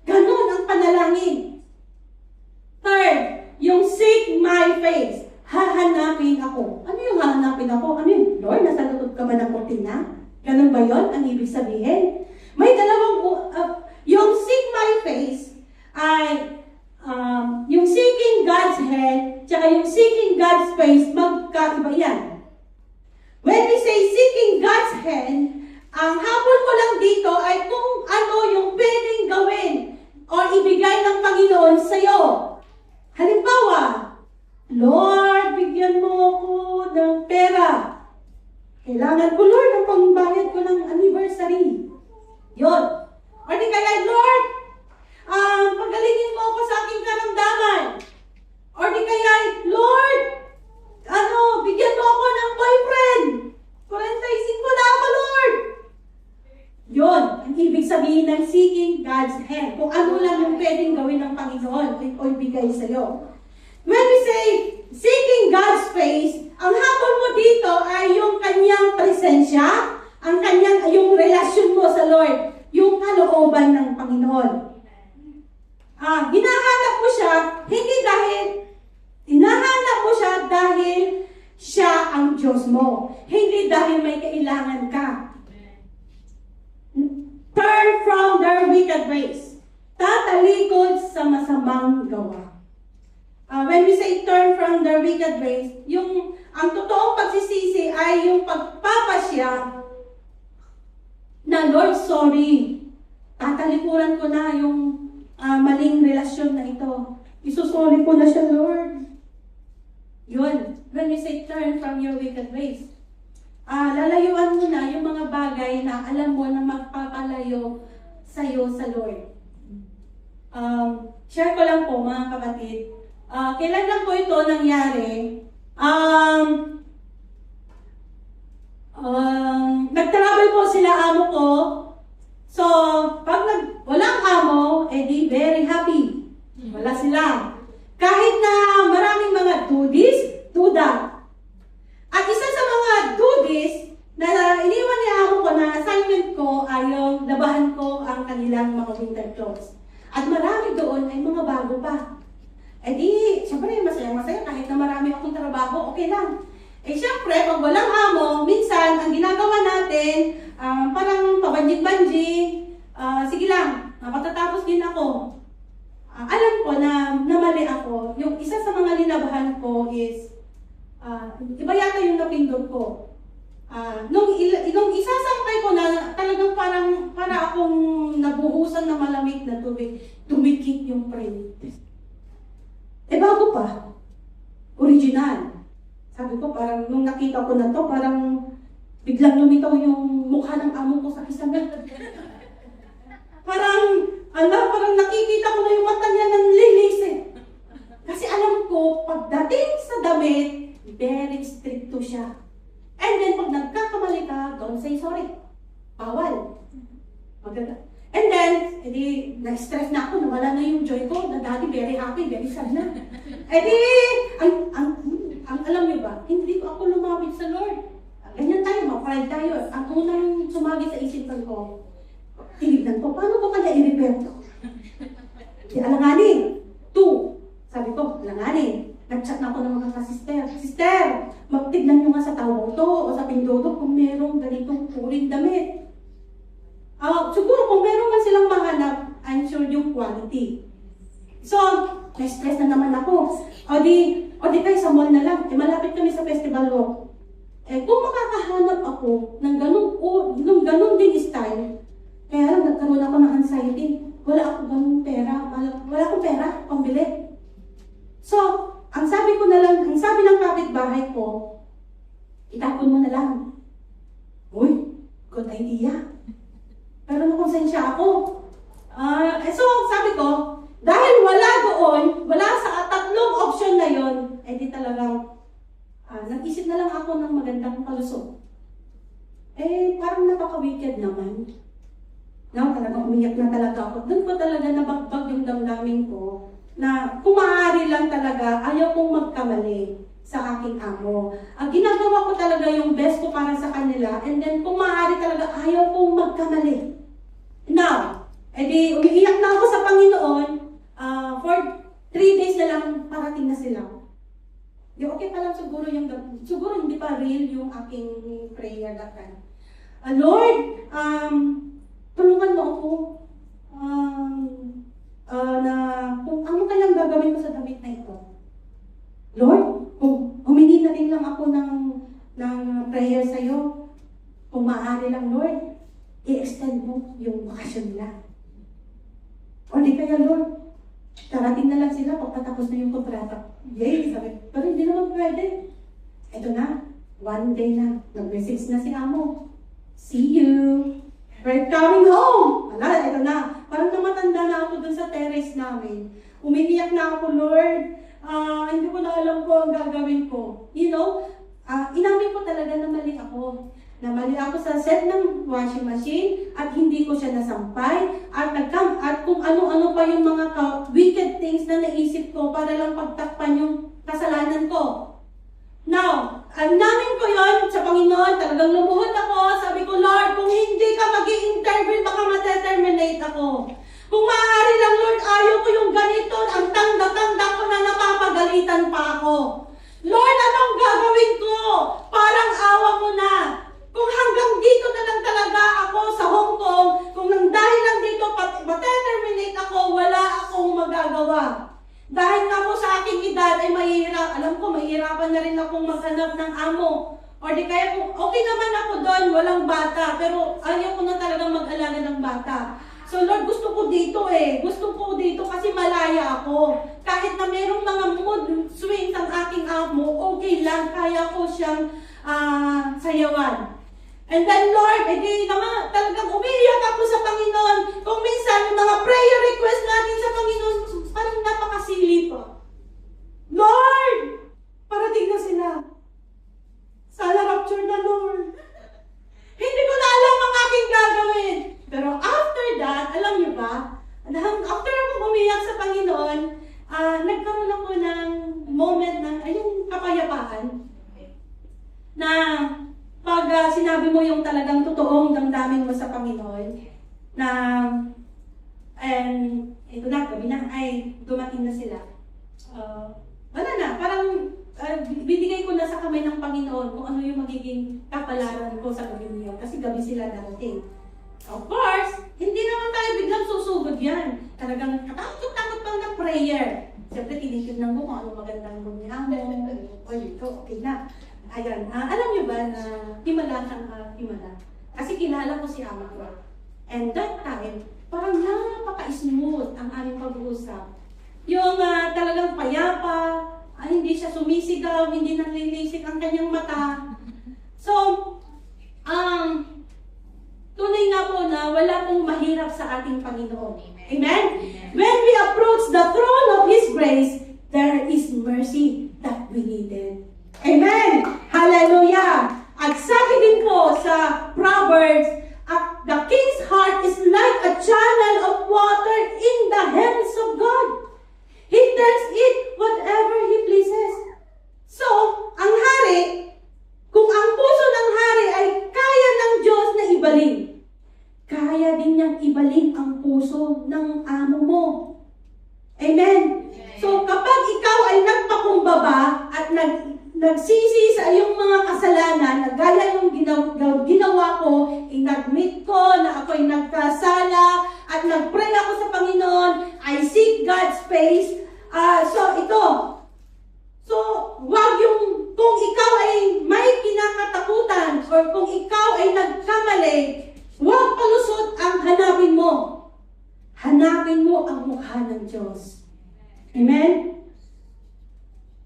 Speaker 1: Ganon ang panalangin. Third, yung seek my face. Hahanapin ako. Ano yung hahanapin ako? Ano yung, Lord, nasa lutod ka ba ng kortina? Ganon ba yun? Ang ibig sabihin? May dalawang, yung seek my face ay, yung seeking God's head, tsaka yung seeking God's face, magkaiba yan. When we say seeking God's head, ang habol ko lang dito ay kung ano yung pwedeng gawin o ibigay ng Panginoon sa'yo. Halimbawa, Lord, bigyan mo ako ng pera. Kailangan ko, Lord, ang pangbayad ko ng anniversary. Yun. O di kaya, Lord, pagalingin mo ako sa aking karamdaman. O di kaya, Lord, bigyan mo ako ng boyfriend. 45 na ako, Lord. Yun, ang ibig sabihin ng seeking God's hand. Kung ano lang yung pwedeng gawin ng Panginoon o ibigay sa'yo. When we say seeking God's face, ang habol mo dito ay yung kanyang presensya, yung relasyon mo sa Lord, yung kalooban ng Panginoon. Hinahanap mo siya, hinahanap mo siya dahil siya ang Diyos mo. Hindi dahil may kailangan ka. Turn from their wicked ways. Tatalikod sa masamang gawa. When we say turn from their wicked ways, ang totoong pagsisisi ay yung pagpapasya na, Lord, sorry. Tatalikuran ko na yung maling relasyon na ito. Isusorry ko na siya, Lord. Yun. When you say turn from your wicked ways, lalayuan mo na yung mga bagay na alam mo na magpapalayo sa'yo sa Lord. Share ko lang po, mga kapatid. Kailan lang po ito nangyari? Nag-travel po sila amo ko. So, pag walang amo, edi very happy. Wala sila. Kahit na maraming mga do this, do that. At isa sa mga do this na iniwan ni amo ko na assignment ko ay yung labahan ko ang kanilang mga winter clothes. At marami doon ay mga bago pa. Eh di, syempre masaya-masaya kahit na marami akong trabaho, okay lang. Eh syempre, pag walang amo, minsan ang ginagawa natin, parang pabanjig-banjig, sige lang, mapatatapos din ako. Alam ko na mali ako. Yung isa sa mga linabahan ko is, iba yata yung napindot ko. Nung isasampay ko na talagang para akong nabuhusan ng malamig na tubig, tumikit yung print. Eh bago pa, original. Sabi ko parang nung nakita ko na to, parang biglang lumitaw yung mukha ng amo ko sa kisame. Parang nakikita ko na yung mata niya ng lilis eh. Kasi alam ko, pagdating sa damit, very stricto siya. And then, pag nagkakamali ka, don't say sorry. Bawal. And then, edi, na-stress na ako, nawala na yung joy ko, na dati very happy, very sad na. Edi, alam niyo ba, hindi ko ako lumapit sa Lord. Ganyan tayo, ma-pride tayo. Ang unang sumagi sa isipan ko, tinignan ko, paano ko kaya i-repair to? Di alanganin. 2, sabi ko, alanganin. Nag-chat na ako ng mga kasister. Sister, magtignan nyo nga sa tawag to o sa pindodo kung merong ganitong puring damit. Siguro kung meron man silang mahanap, I'm sure yung quality. So, stress na naman ako. O di kayo sa mall na lang. Malapit kami sa festival walk. Kung makakahanap ako ng ganun din style, kaya lang nagkaroon ako ng anxiety. Wala akong ganung pera. Wala akong pera, pambili. So, ang sabi ng kapitbahay ko, itapon mo na lang. Uy, good idea. Pero nakonsensya ako. So, sabi ko, dahil wala doon, wala sa tatlong option na yon, di talagang nag-isip na lang ako ng magandang kalusot. Parang napaka-wicked naman. Talagang umiyak na talaga ako. Doon ko talaga nabagbag yung damdamin ko na kung maaari lang talaga, ayaw kong magkamali sa aking amo. Ginagawa ko talaga yung best ko para sa kanila, and then kung maaari talaga, ayaw kong magkamali. Now, umiiyak na ako sa Panginoon, for 3 days na lang, parating na sila. Okay pa lang siguro hindi pa real yung aking prayer that time. Lord, tulungan mo ako na kung ano kayang gagawin ko sa damit na ito. Lord, kung humingi na rin lang ako ng prayer sa'yo, kung maaari lang, Lord, i-extend mo yung bakasyon nila. O di kaya, Lord, darating na lang sila pagkatapos na yung kontrata. Yay, sabi. Pero hindi naman pwede. Ito na, 1 day na, nag-message na si amo. See you. We're coming home. Ito na. Parang namatanda na ako dun sa terrace namin. Umiiyak na ako, Lord. Hindi ko na alam ko ang gagawin ko. Inamin ko talaga na mali ako. Namali ako sa set ng washing machine at hindi ko siya nasampay at kung ano-ano pa yung mga wicked things na naisip ko para lang pagtakpan yung kasalanan ko. Now, namin ko yon sa Panginoon, talagang lumuhod ako, sabi ko, Lord, kung hindi ka mag-i-intervene, baka ma-determinate ako. Kung maaari lang, Lord, ayaw ko yung ganito, ang tanda-tanda ko na napapagalitan pa ako. Lord, anong gagawin ko? Parang awa mo na. Kung hanggang dito na lang talaga ako sa Hong Kong, kung nang dahil lang dito ma-terminate ako, wala akong magagawa. Dahil nga po sa aking edad ay mahirap, alam ko mahirapan na rin akong maghanap ng amo. Or di kaya kung okay naman ako doon, walang bata, pero ayaw ko na talagang mag-alaga ng bata. So Lord, gusto ko dito Gusto ko dito kasi malaya ako. Kahit na merong mga mood swings ang aking amo, okay lang, kaya ko siyang sayawan. And then Lord, edi naman talagang umiiyak ako sa Panginoon. Kung minsan yung mga prayer request natin sa Panginoon, parang napakasili pa. Lord, parating na sila. Sana rapture na, Lord. Hindi ko na alam ang aking gagawin. Pero after that, alam niyo ba, after akong umiyak sa Panginoon, nagkaroon ako ng moment ng, yung kapayapaan, na pag sinabi mo yung talagang totoong damdamin mo sa Panginoon, na, and ito na, gabi na, ay dumating na sila. Wala na, parang binigay ko na sa kamay ng Panginoon kung ano yung magiging kapalaran ko sa gabi niyo. Kasi gabi sila darating. Of course, hindi naman tayo biglang susugod yan. Talagang takot-takot pang na prayer. Siyempre, tinitignan mo kung ano magandang mood niya mo. O dito, okay na. Ayan, alam niyo ba na himala siyang himala? Kasi kilala ko si Ama ko. And that time, parang napaka-smooth ang aming pag-uusap. Yung talagang payapa, hindi siya sumisigaw, hindi nanlilisik ang kanyang mata. So, tunay nga po na wala pong mahirap sa ating Panginoon. Amen? When we approach the throne of His grace, there is mercy that we needed. Amen! Hallelujah! At sabi din po sa Proverbs, the king's heart is like a channel of water in the hands of God. He turns it whatever He pleases. So, ang hari, kung ang puso ng hari ay kaya ng Diyos na ibaling, kaya din niyang ibaling ang puso ng amo mo. Amen? So, kapag ikaw ay nagpakumbaba at nagsisi sa iyong mga kasalanan, na gaya yung ginawa ko, inadmit ko na ako'y nagkasala, at nagpray ako sa Panginoon, I seek God's face. So, wag yung, kung ikaw ay may kinakatakutan, or kung ikaw ay nagkamali, wag palusot ang hanapin mo. Hanapin mo ang mukha ng Diyos. Amen?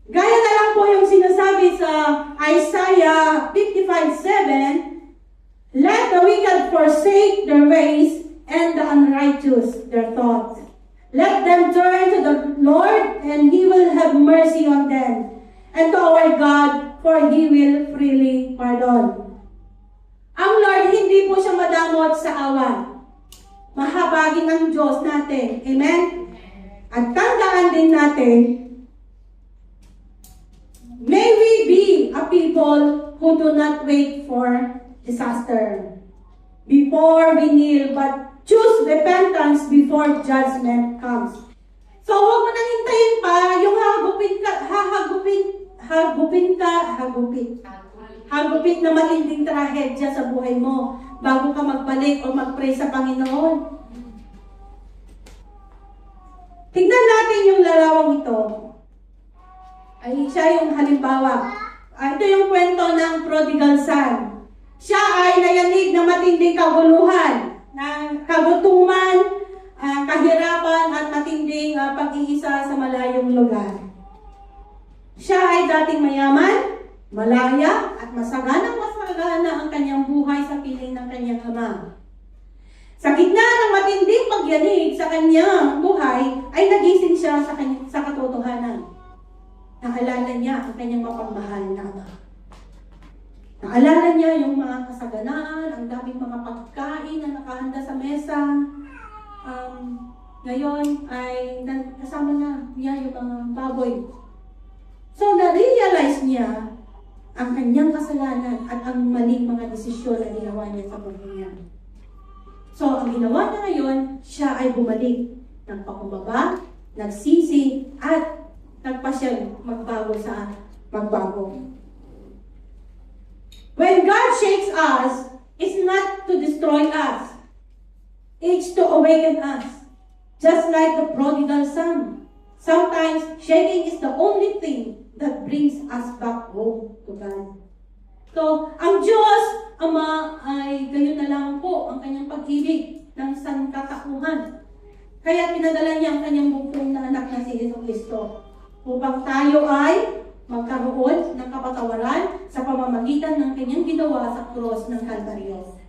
Speaker 1: Gaya na lang po yung sinasabi sa Isaiah 55:7, let the wicked forsake their ways, and the unrighteous their thoughts. Let them turn to the Lord, and He will have mercy on them, and to our God, for He will freely pardon. Ang Lord, hindi po siya madamot sa awa. Mahabagin ang Diyos natin. Amen? At tandaan din natin, may we be a people who do not wait for disaster before we kneel, but choose repentance before judgment comes. So, huwag mo nang hintayin pa yung hagupit na matinding trahedya sa buhay mo bago ka magbalik o mag-pray sa Panginoon. Tingnan natin yung lalawang ito. Ay, siya yung halimbawa. Ito yung kwento ng prodigal son. Siya ay nayanig na matinding kaguluhan, ng kagutuman, kahirapan at matinding pag-iisa sa malayong lugar. Siya ay dating mayaman, malaya at masagana ang kanyang buhay sa piling ng kanyang ama. Sa gitna ng matinding pagyanig sa kanyang buhay, ay nagising siya sa katotohanan. Naalala niya ang kanyang mapagmahal na ama. Naalala niya yung mga kasaganaan, ang daming mga pagkain na nakahanda sa mesa. Ngayon ay kasama niya yung mga baboy. So, na-realize niya ang kanyang kasalanan at ang maling mga desisyon na ginawa niya sa buhay niya. So, ang ginawa niya ngayon, siya ay bumalik ng pakumbaba, nagsisi, at nagpasyang magbago. When God shakes us, it's not to destroy us. It's to awaken us. Just like the prodigal son. Sometimes, shaking is the only thing that brings us back home to God. So, ang Diyos, Ama, ay gayon na lang po ang kanyang pag-ibig ng sangkatauhan. Kaya pinadala niya ang kanyang bugtong na anak na si Jesucristo upang tayo ay magkaroon ng kapatawaran sa pamamagitan ng kanyang ginawa sa cross ng Kalbaryo.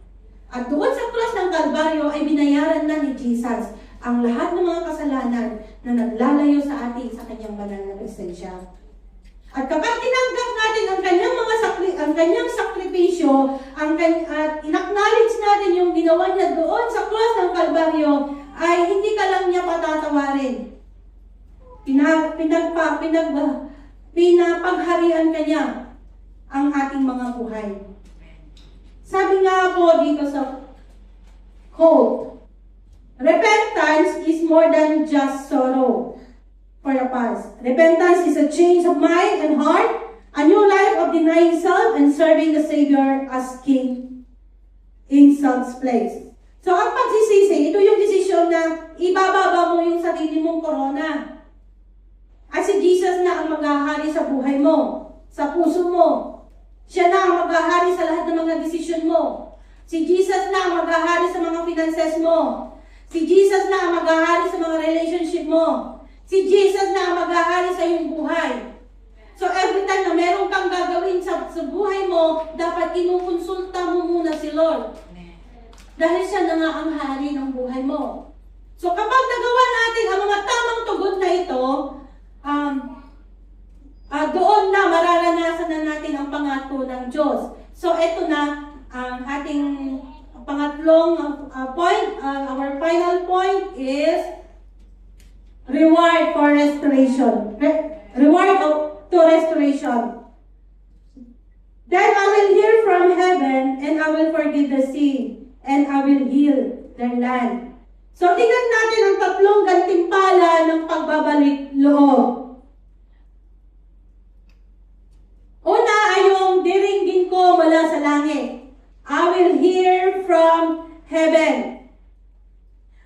Speaker 1: At doon sa cross ng Kalbaryo ay binayaran na ni Jesus ang lahat ng mga kasalanan na naglalayo sa atin sa kanyang banal na presensya. At kapag tinanggap natin ang kanyang sakripisyo, at in-acknowledge natin yung ginawa niya doon sa cross ng Kalbaryo, ay hindi ka lang niya patatawarin. Pinapagharian ka niya ang ating mga buhay. Sabi nga po dito sa quote, repentance is more than just sorrow for the past. Repentance is a change of mind and heart, a new life of denying self and serving the Savior as King in self's place. So ang pagsisisi, ito yung desisyon na ibababa mo yung sarili mong korona. At si Jesus na ang maghahari sa buhay mo, sa puso mo. Siya na ang maghahari sa lahat ng mga desisyon mo. Si Jesus na ang maghahari sa mga finances mo. Si Jesus na ang maghahari sa mga relationship mo. Si Jesus na ang maghahari sa iyong buhay. So every time na meron kang gagawin sa buhay mo, dapat kinukonsulta mo muna si Lord. Dahil siya na nga ang hari ng buhay mo. So kapag nagawa natin ang mga tamang tugon na ito, doon na mararanasan na natin ang pangako ng Diyos. So ito na ang ating pangatlong point. Our final point is reward for restoration. Reward to restoration. Then I will hear from heaven, and I will forgive the sin, and I will heal their land. So tingnan natin ang tatlong gantimpala ng pagbabalik loob. Una ay yung diringgin ko mula sa langit. I will hear from heaven.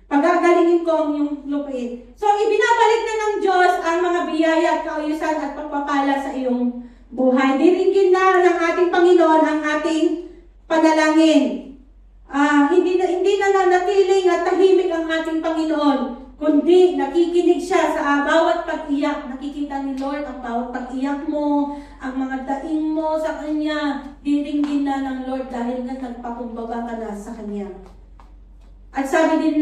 Speaker 1: Pagagalingin ko ang yung lupain. So, ibinabalik na ng Diyos ang mga biyaya at kaayusan at pagpapala sa iyong buhay. Diringgin na ng ating Panginoon ang ating panalangin. Hindi na nanatiling at tahimik ang ating Panginoon, kundi nakikinig siya sa bawat pag-iyak. Nakikita ni Lord ang bawat pag-iyak mo, ang mga daing mo sa Kanya. Diringgin na ng Lord dahil nga nagpakumbaba ka na sa Kanya. At sabi din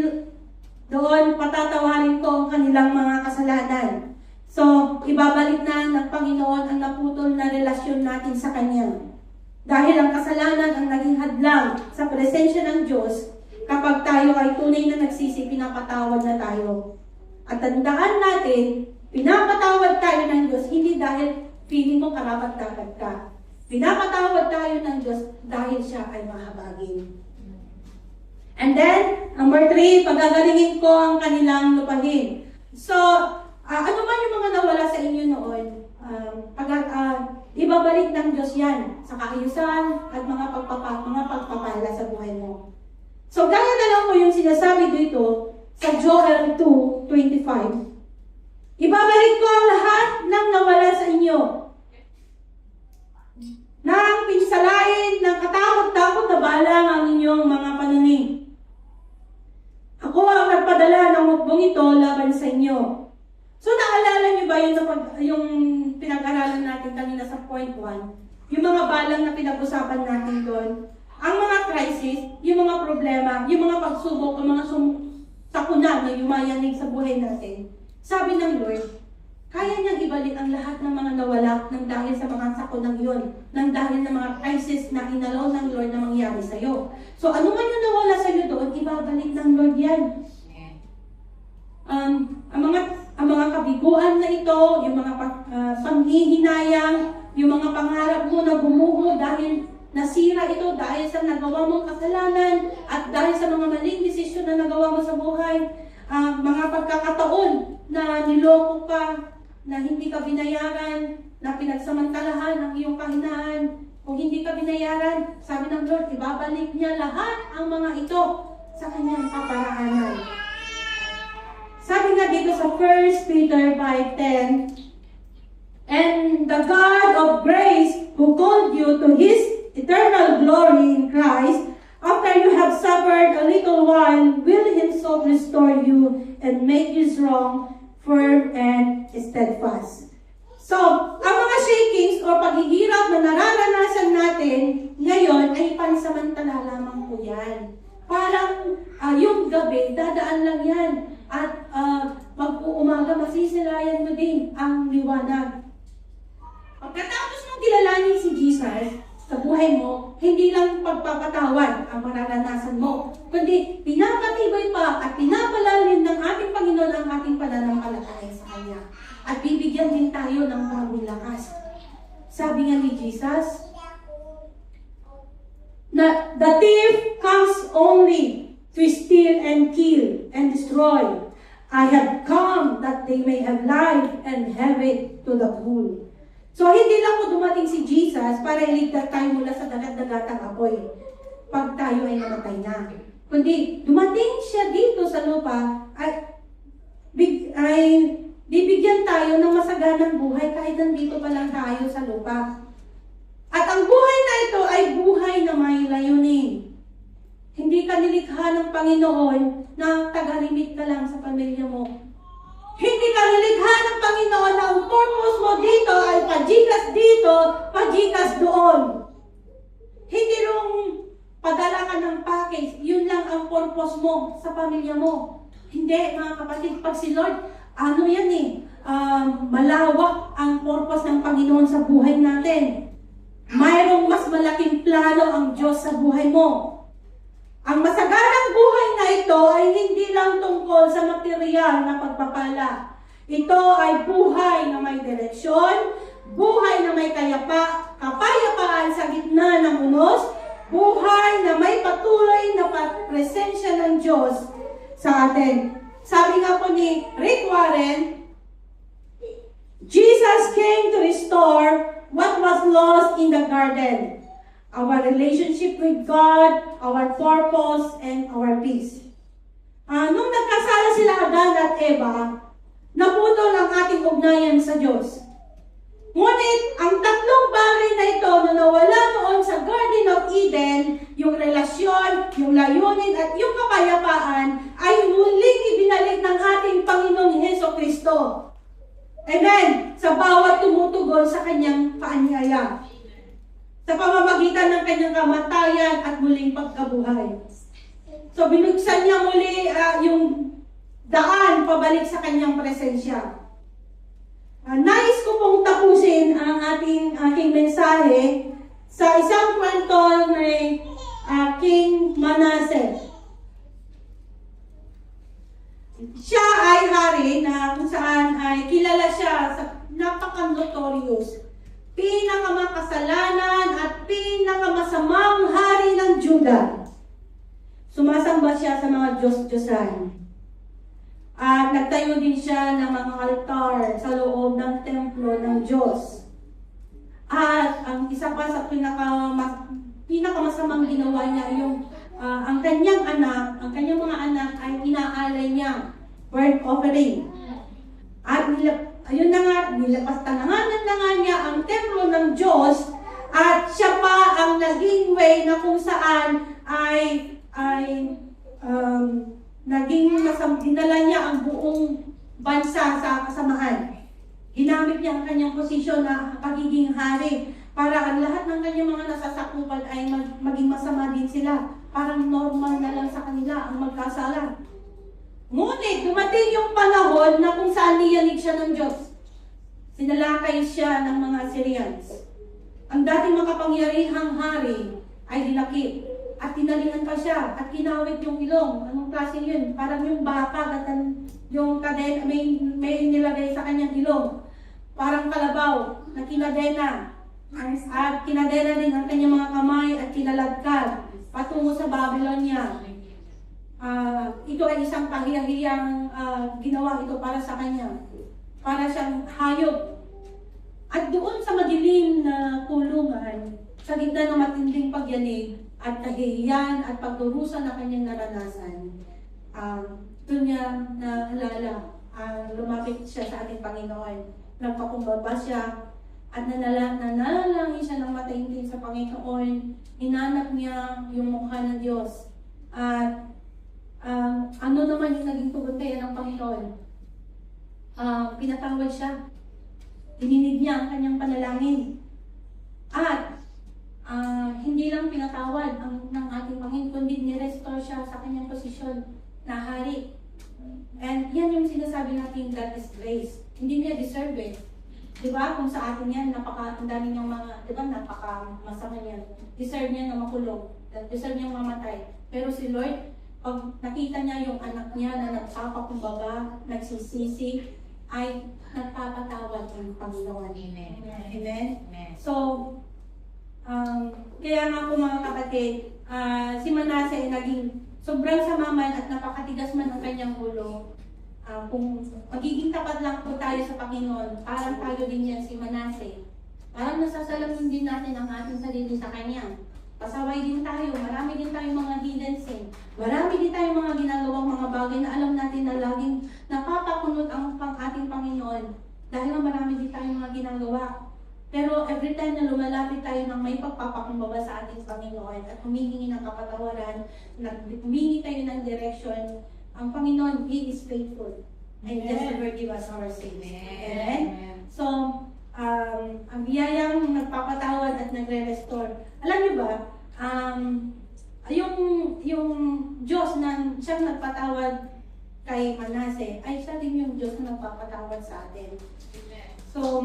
Speaker 1: doon, patatawarin ko ang kanilang mga kasalanan. So, ibabalik na ng Panginoon ang naputol na relasyon natin sa Kanya. Dahil ang kasalanan ang naging hadlang sa presensya ng Diyos, kapag tayo ay tunay na nagsisi, pinapatawad na tayo. At tandaan natin, pinapatawad tayo ng Diyos, hindi dahil feeling mo karapat-dapat ka. Pinapatawad tayo ng Diyos dahil siya ay mahabagin. And then, number 3, pagagalingin ko ang kanilang lupahin. So, ano man yung mga nawala sa inyo noon, ibabalik ng Diyos yan sa kaayusan at mga pagpapala sa buhay mo. So, gaya na lang po yung sinasabi dito sa Joel 2:25. Ibabalik ko ang lahat ng nawala sa inyo. Nang pinsalain ng katakot-takot na balang ang inyong mga panuning. Ako ang nagpadala ng hukbong ito laban sa inyo. So, naalala niyo ba yung pinag-aralan natin kanina sa point 1? Yung mga balang na pinag-usapan natin doon. Ang mga crisis, yung mga problema, yung mga pagsubok, yung mga sakuna na yumayanig sa buhay natin. Sabi ng Lord, kaya niyang ibalik ang lahat ng mga nawala ng dahil sa mga sakunang yun, ng dahil ng mga crisis na inalaw ng Lord na mangyari sa'yo. So, ano man yung nawala sa'yo doon, ibabalik ng Lord yan. Ang mga kabiguan na ito, yung mga panghihinayang, yung mga pangarap mo na gumuho dahil nasira ito dahil sa nagawa mong kasalanan at dahil sa mga maling desisyon na nagawa mo sa buhay, mga pagkakataon na niloko ka, na hindi ka binayaran, na pinagsamantalahan ang iyong kahinaan. Kung hindi ka binayaran, sabi ng Lord, ibabalik niya lahat ang mga ito sa kanyang kaparaanan. Sabi nga dito sa 1 Peter 5:10, and the God of grace who called you to His eternal glory in Christ, after you have suffered a little while, will Himself restore you and make you strong, firm, and steadfast. So, ang mga shakings o paghihirap na nararanasan natin ngayon ay pansamantala lamang po yan. Parang yung gabi, dadaan lang yan. At pag-uumaga, masisilayan mo din ang liwanag. Pagkatapos mong kilalanin si Jesus sa buhay mo, hindi lang pagpapatawad ang mararanasan mo, kundi pinapatibay pa at pinapalalim ng ating Panginoon ang ating pananampalataya sa Kanya. At bibigyan din tayo ng bagong lakas. Sabi nga ni Jesus, na the thief comes only to steal and kill and destroy. I have come that they may have life and have it to the full. So, hindi lang po dumating si Jesus para iligtas tayo mula sa dagat-dagatang apoy pag tayo ay namatay na. Kundi, dumating siya dito sa lupa at bibigyan tayo ng masaganang buhay kahit nandito pa lang tayo sa lupa. At ang buhay na ito ay buhay na may layunin. Hindi ka nilikha ng Panginoon na tagalimit ka lang sa pamilya mo. Hindi ka nilikha ng Panginoon na ang purpose mo dito ay pajikas dito, pajikas doon. Hindi rong padala ka ng package, yun lang ang purpose mo sa pamilya mo. Hindi, mga kapatid, pag si Lord, ano yan malawak ang purpose ng Panginoon sa buhay natin. Mayroong mas malaking plano ang Diyos sa buhay mo. Ang masaganang buhay na ito ay hindi lang tungkol sa material na pagpapala. Ito ay buhay na may direksyon, buhay na may kapayapaan sa gitna ng unos, buhay na may patuloy na presensya ng Diyos sa atin. Sabi nga po ni Rick Warren, Jesus came to restore what was lost in the garden. Our relationship with God, our purpose, and our peace. Nung nagkasala sila Adan at Eva, naputol ang ating ugnayan sa Diyos. Ngunit, ang tatlong bagay na ito na nawala noon sa Garden of Eden, yung relasyon, yung layunin, at yung kapayapaan, ay muling ibinalik ng ating Panginoong Hesukristo. Amen! Sa bawat tumutugon sa kanyang paanyaya. Sa pamamagitan ng kanyang kamatayan at muling pagkabuhay. So, binuksan niya muli yung daan pabalik sa kanyang presensya. Nais ko pong tapusin ang aking mensahe sa isang kwento ni King Manasseh. Siya ay hari na kung saan ay kilala siya sa napaka-notorious, pinakamakasalanan at pinakamasamang hari ng Juda. Sumasamba siya sa mga Diyos-Diyosan. At nagtayo din siya ng mga altar sa loob ng templo ng Diyos. At ang isa pa sa pinakamasamang ginawa niya yung ang kanyang mga anak ay inaalay niya burnt offering. At ayun na nga, nilapastananganan na nga niya ang templo ng Diyos at siya pa ang naging way na kung saan ay dinala niya ang buong bansa sa kasamaan. Ginamit niya ang kanyang posisyon na pagiging hari para ang lahat ng kanyang mga nasasakupan ay maging masama din sila. Parang normal na lang sa kanila ang magkasala. Ngunit, dumating yung panahon na kung saan niyanig siya ng Diyos. Sinalakay siya ng mga Syrians. Ang dating makapangyarihang hari ay dinakip. At tinalingan pa siya at kinawit yung ilong. Anong klase yun? Parang yung baka at yung kadena, may nilagay sa kanyang ilong. Parang kalabaw na kinadena. At kinadena din ang kanyang mga kamay at kinalagkad patungo sa Babylonia. Ito ay isang kahiyahiyang ginawa ito para sa kanya. Para siyang hayop. At doon sa madilim na kulungan, sa gitna ng matinding pagyanig at kahihiyan at pagdurusa na kanyang naranasan, doon niya naalala, lumapit siya sa ating Panginoon. Nagpakumbaba siya
Speaker 2: at nanalangin siya ng mataimtim sa Panginoon. Hinanap niya yung mukha ng Diyos. At ano naman yung naging tugon kaya ng Panginoon? Pinatawad siya. Dininig niya ang kanyang panalangin. At hindi lang pinatawad ng ating Panginoon, kundi nirestore siya sa kanyang posisyon na hari. And yan yung sinasabi natin, God is grace. Hindi niya deserve it. Diba? Kung sa atin yan, ang dami niyang mga, diba, masama niyan. Deserve niya na makulong. Deserve niya mamatay. Pero si Lord, pag nakita niya yung anak niya na nagpapakumbaba, nagsisisi, ay nagpapatawad ng Panginoon.
Speaker 3: Amen.
Speaker 2: Amen?
Speaker 3: Amen.
Speaker 2: So, kaya nga po mga kapatid, si Manase ay naging sobrang samaman at napakatigas man ang kanyang ulo. Kung magiging tapat lang po tayo sa Panginoon, parang tayo din yan si Manase. Parang nasasalamin din natin ang ating sarili sa Kanya. Pasaway din tayo, marami din tayong mga hidden sin. Marami din tayong mga ginagawang mga bagay na alam natin na laging napapakunot ang ating Panginoon. Dahil nga marami din tayong mga ginagawa. Pero every time na lumalapit tayo ng may pagpapakumbaba sa ating Panginoon at humihingi ng kapatawaran, humihingi tayo ng direction, ang Panginoon, He is faithful and just forgive us our sins. Amen? So, ang biyayang nagpapatawad at nagre-restore. Alam niyo ba, yung Diyos na siyang nagpatawad kay Manase, ay siya din yung Diyos na nagpapatawad sa atin. So,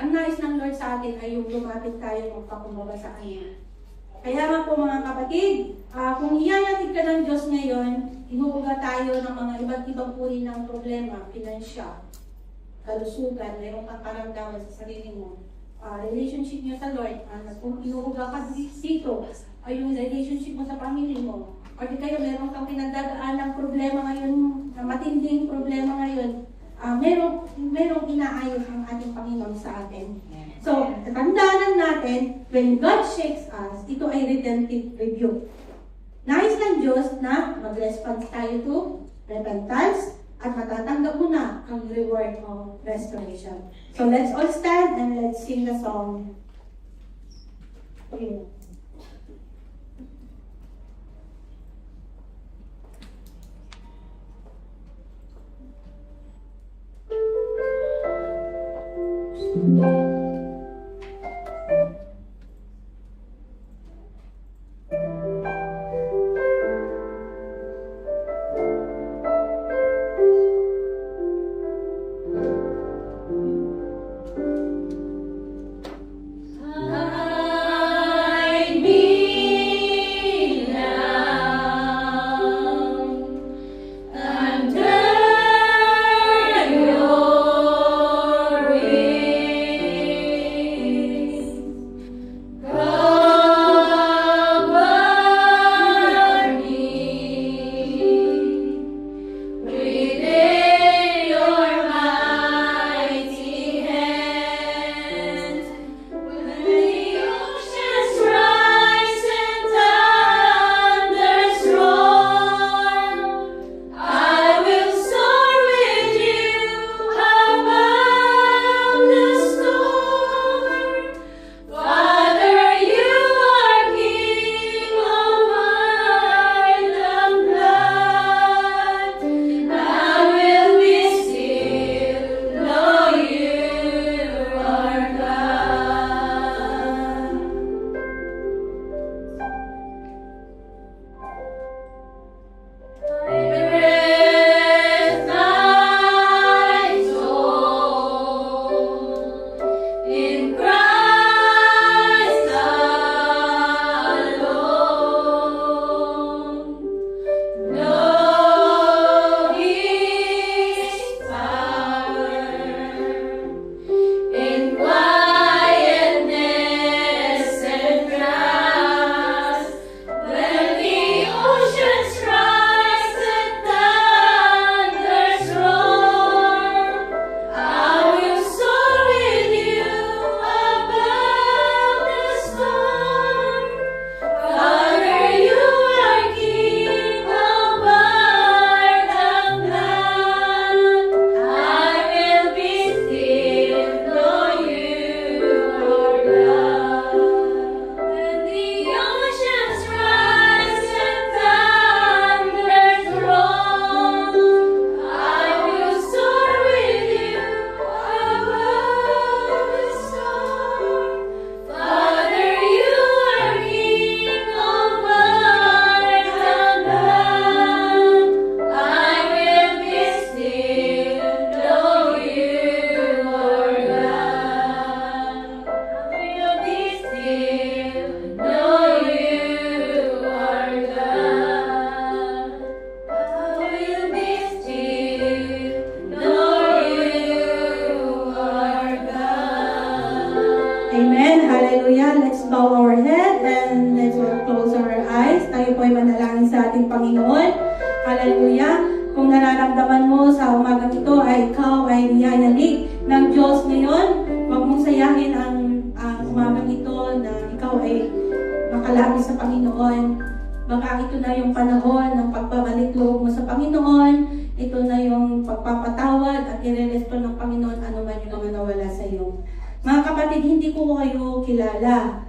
Speaker 2: ang nais ng Lord sa atin ay yung lumapit tayo magpakumbaba sa Kanya. Kaya nga po mga kapatid, kung iyayatig ka ng Diyos ngayon, inuuga tayo ng mga iba't ibang uri ng problema, pinansyal, kalusugan, mayroong kang karamdaman sa sarili mo, relationship niyo sa Lord, kung inuuga ka dito, ay yung relationship mo sa pamilya mo, or di kayo mayroong kang pinagdadaan ng problema ngayon, na matinding problema ngayon, merong inaayos ang ating Panginoon sa atin. So, tandaan natin, when God shakes us, ito ay redemptive review. Nais ng Diyos na mag-response tayo to repentance at matatanggap mo na ang reward of restoration. So, let's all stand and let's sing the song. Okay.
Speaker 4: Under your wings.
Speaker 2: ng Diyos ngayon. Huwag mong sayahin ang umagang ito na ikaw ay makalapit sa Panginoon. Baka ito na yung panahon ng pagbabalik loob mo sa Panginoon. Ito na yung pagpapatawad at i-restore ng Panginoon ano man yung mga nawala sa iyo. Mga kapatid, hindi ko kayo kilala.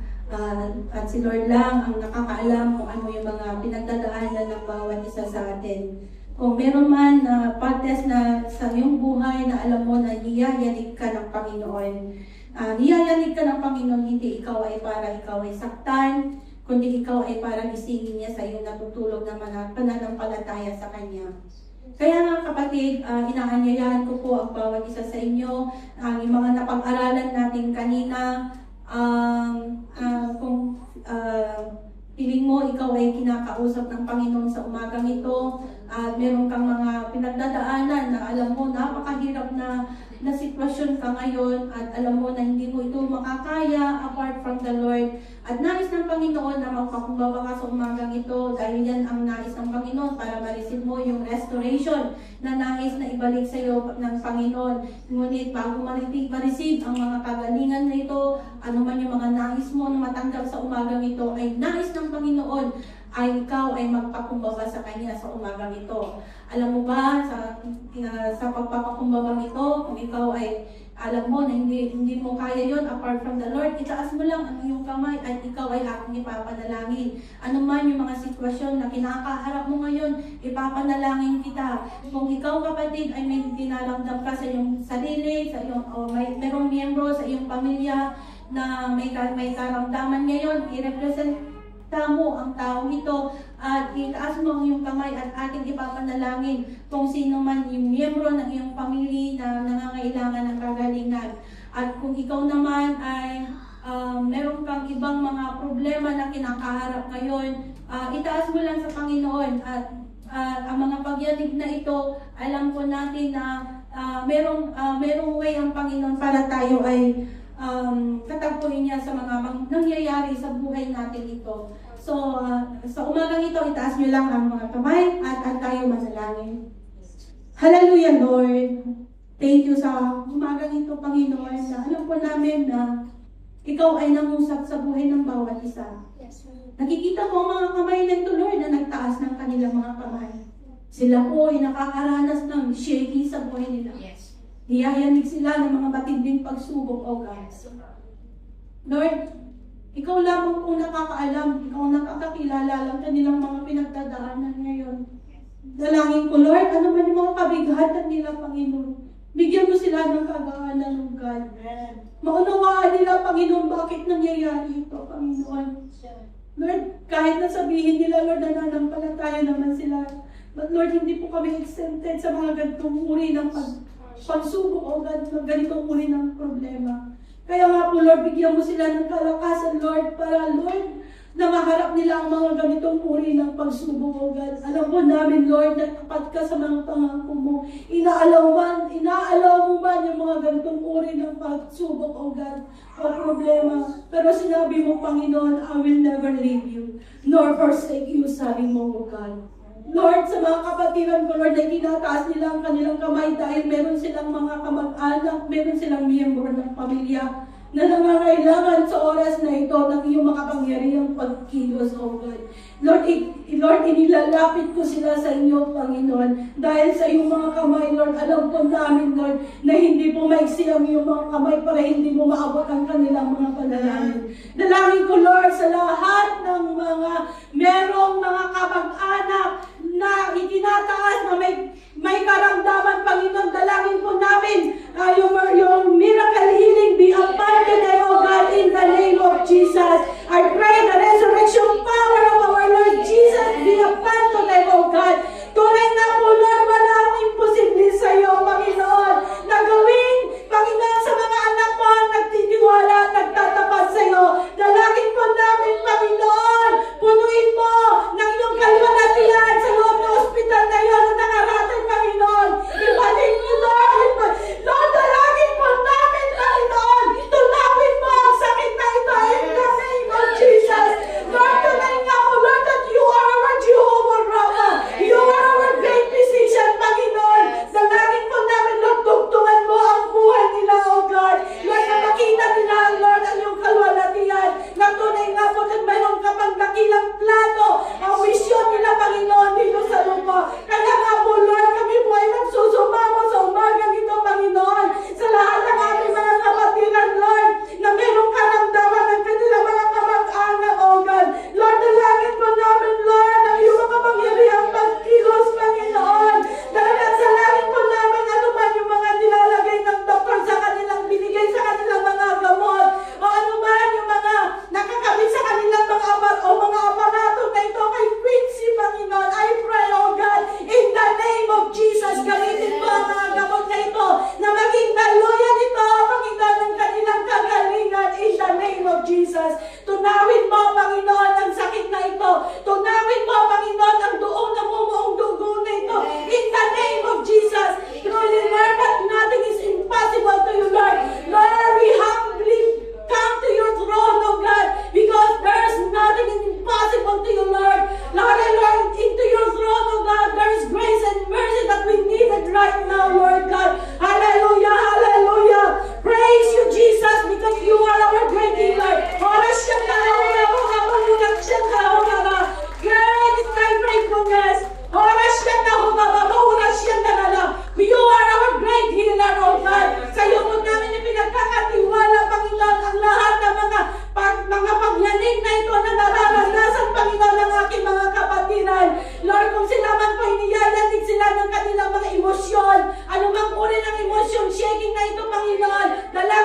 Speaker 2: At si Lord lang ang nakakaalam kung ano yung mga pinagdadaanan ng bawat isa sa atin. Kung meron man na partes na sa iyong buhay na alam mo na niyayanig ka ng Panginoon. Niyayanig ka ng Panginoon, hindi ikaw ay para ikaw ay saktan, kundi ikaw ay para gisingin niya sa iyong natutulog na pananampalataya sa Kanya. Kaya nga kapatid, inaanyayahan ko po ang bawat isa sa inyo, ang mga napag-aralan natin kanina, kung piling mo ikaw ay kinakausap ng Panginoon sa umagang ito at meron kang mga pinagdadaanan na alam mo napakahirap na sitwasyon ka ngayon at alam mo na hindi mo ito makakaya apart from the Lord at nais ng Panginoon na magpakumbaba ka sa umagang ito dahil yan ang nais ng Panginoon para ma-receive mo yung restoration na nais na ibalik sa iyo ng Panginoon. Ngunit bago ma-receive ang mga kagalingan na ito, ano man yung mga nais mo na matanggap sa umagang ito ay nais ng Panginoon ay ikaw ay magpakumbaba sa Kanya sa umagang ito. Alam mo ba, sa pagpapakumbabang ito, kung ikaw ay alam mo na hindi mo kaya yon apart from the Lord, itaas mo lang ang iyong kamay at ikaw ay aking ipapanalangin. Ano man yung mga sitwasyon na kinakaharap mo ngayon, ipapanalangin kita. Kung ikaw kapatid ay may dinaramdam ka sa iyong sarili, sa iyong, merong miyembro sa iyong pamilya na may karamdaman ngayon, i-represent mo ang taong ito at itaas mo ang iyong kamay at ating ipapanalangin kung sino man yung miyembro ng iyong pamilya na nangangailangan ng kagalingan. At kung ikaw naman ay meron kang ibang mga problema na kinakaharap ngayon, itaas mo lang sa Panginoon at ang mga pagyanig na ito, alam po natin na merong way ang Panginoon para tayo ay katagpuin niya sa mga nangyayari sa buhay natin ito. So, sa umagang ito, itaas niyo lang ang mga kamay at tayo manalangin. Hallelujah, Lord. Thank you sa umagang ito, Panginoon, na alam po namin na ikaw ay nangusap sa buhay ng bawat isa. Nakikita mo ang mga kamay nito, Lord, na nagtaas ng kanilang mga kamay. Sila po ay nakakaranas ng shaking sa buhay nila. Niyayanig sila ng mga matinding pagsubok, O God. Lord, ikaw lamang po nakakaalam, ikaw nakakakilala lang kanilang mga pinagdadaanan ngayon. Dalangin ko, Lord, ano man yung mga kabigatan nila, Panginoon. Bigyan mo sila ng kagaanan, O God. Maunawaan nila, Panginoon, bakit nangyayari ito, Panginoon. Lord, kahit na sabihin nila, Lord, nananampalataya naman sila. But Lord, hindi po kami exempted sa mga ganitong uri ng pagsubok o ganitong uri ng problema. Kaya nga po, Lord, bigyan mo sila ng kalakasan, Lord, para, Lord, na maharap nila ang mga ganitong uri ng pagsubok, O God. Alam po namin, Lord, na tapat ka sa mga pangako mo. Inaalaw mo man yung mga ganitong uri ng pagsubok, O God, o problema. Pero sinabi mo, Panginoon, I will never leave you, nor forsake you, sabi mo, O God. Lord, sa mga kapatiran ko, Lord, ay tinataas nila ang kanilang kamay dahil meron silang mga kamag-anak, meron silang miyembro ng pamilya na nangangailangan sa oras na ito ng iyong makapangyarihang pagkilos, O God. Lord, inilalapit ko sila sa inyo, Panginoon, dahil sa iyong mga kamay, Lord, alam po namin, Lord, na hindi po maiksi ang iyong mga kamay para hindi mo maabot ang kanilang mga panalangin. Dalangin ko, Lord, sa lahat ng mga merong mga kamag-anak na itinataas na may karamdaman, Panginoon, dalangin po namin yung miracle healing be upon today, O God, in the name of Jesus. I pray the resurrection power of our Lord Jesus be upon today, O God. Tunay na po, Lord, wala akong imposible sa iyo, Panginoon, na gawin, Panginoon, sa mga anak mo ang nagtitiwala at nagtatapat sa iyo. Dalangin po namin, Panginoon, punuin mo ng iyong kalwalatian sa loob ng ospital na iyon na nangaratan, Panginoon. Ibalik mo, Lord,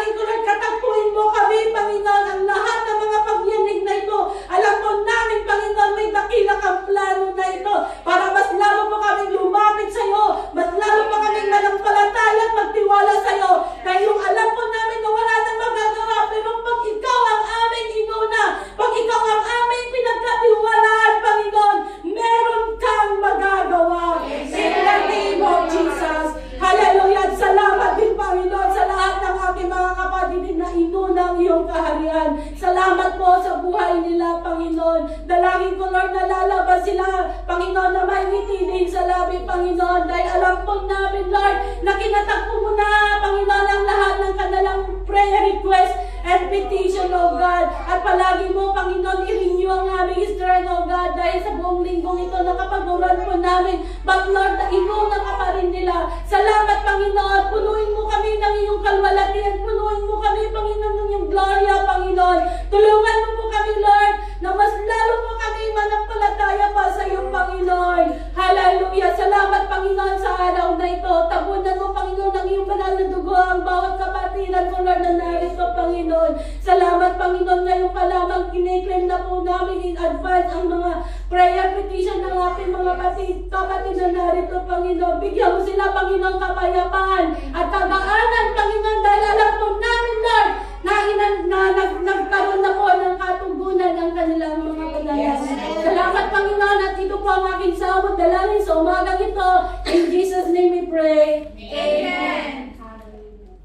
Speaker 1: Dalangin ko, Lord, katagpuin mo kami, Panginoon, ang lahat ng mga pagyanig na ito. Alam po namin, Panginoon, may dakila kang plano na ito para mas lalo po kami lumapit sa iyo, mas lalo pa kami manampalataya at magtiwala sa iyo. Dahil yung alam po namin na wala nang magagawa, pero pag ikaw ang aming inuna, pag ikaw ang aming pinagkatiwalaan, Panginoon, meron kang magagawa. In the name of Jesus. Hallelujah. At salamat din, Panginoon, sa lahat ng aking mga kapatid na inuna ang iyong kaharian. Salamat po sa buhay nila, Panginoon. Dalangin ko, Lord, na lalabas sila, Panginoon, na may ngiti din sa labi, Panginoon. Dahil alam po namin, Lord, na kinatagpo mo na, Panginoon, ang lahat ng kanilang prayer request and petition, O God. At palagi mo, Panginoon, i-renew ang aming strength, O God, dahil sa buong linggong ito nakapaguran po namin. But Lord, na inuna ka pa rin nila. Salamat, Panginoon. Punuin mo kami ng iyong kalwalatian. Punuin mo kami, Panginoon, ng iyong gloria, Panginoon. Tulungan mo po kami, Lord, na mas lalo po kami manampalataya pa sa iyong Panginoon. Hallelujah. Salamat, Panginoon, sa araw na ito. Tabunan mo, Panginoon, ng iyong banal na dugo ang bawat kapatiran mo, Lord, na narito, Panginoon. Salamat, Panginoon, ngayon pa lamang kiniklaim na po namin in advance ang mga prayer petition ng ating mga kapatid na narito, Panginoon. Bigyan mo sila, Panginoon, kapayapaan at kagaanan, Panginoon, dahil alam po namin, Lord, nagkaroon na po ng katugunan ng kanilang mga panalangin. Salamat, Panginoon, at ito po ang aking samot dalangin sa umagang ito. In Jesus' name we pray.
Speaker 2: Amen.
Speaker 1: Hallelujah.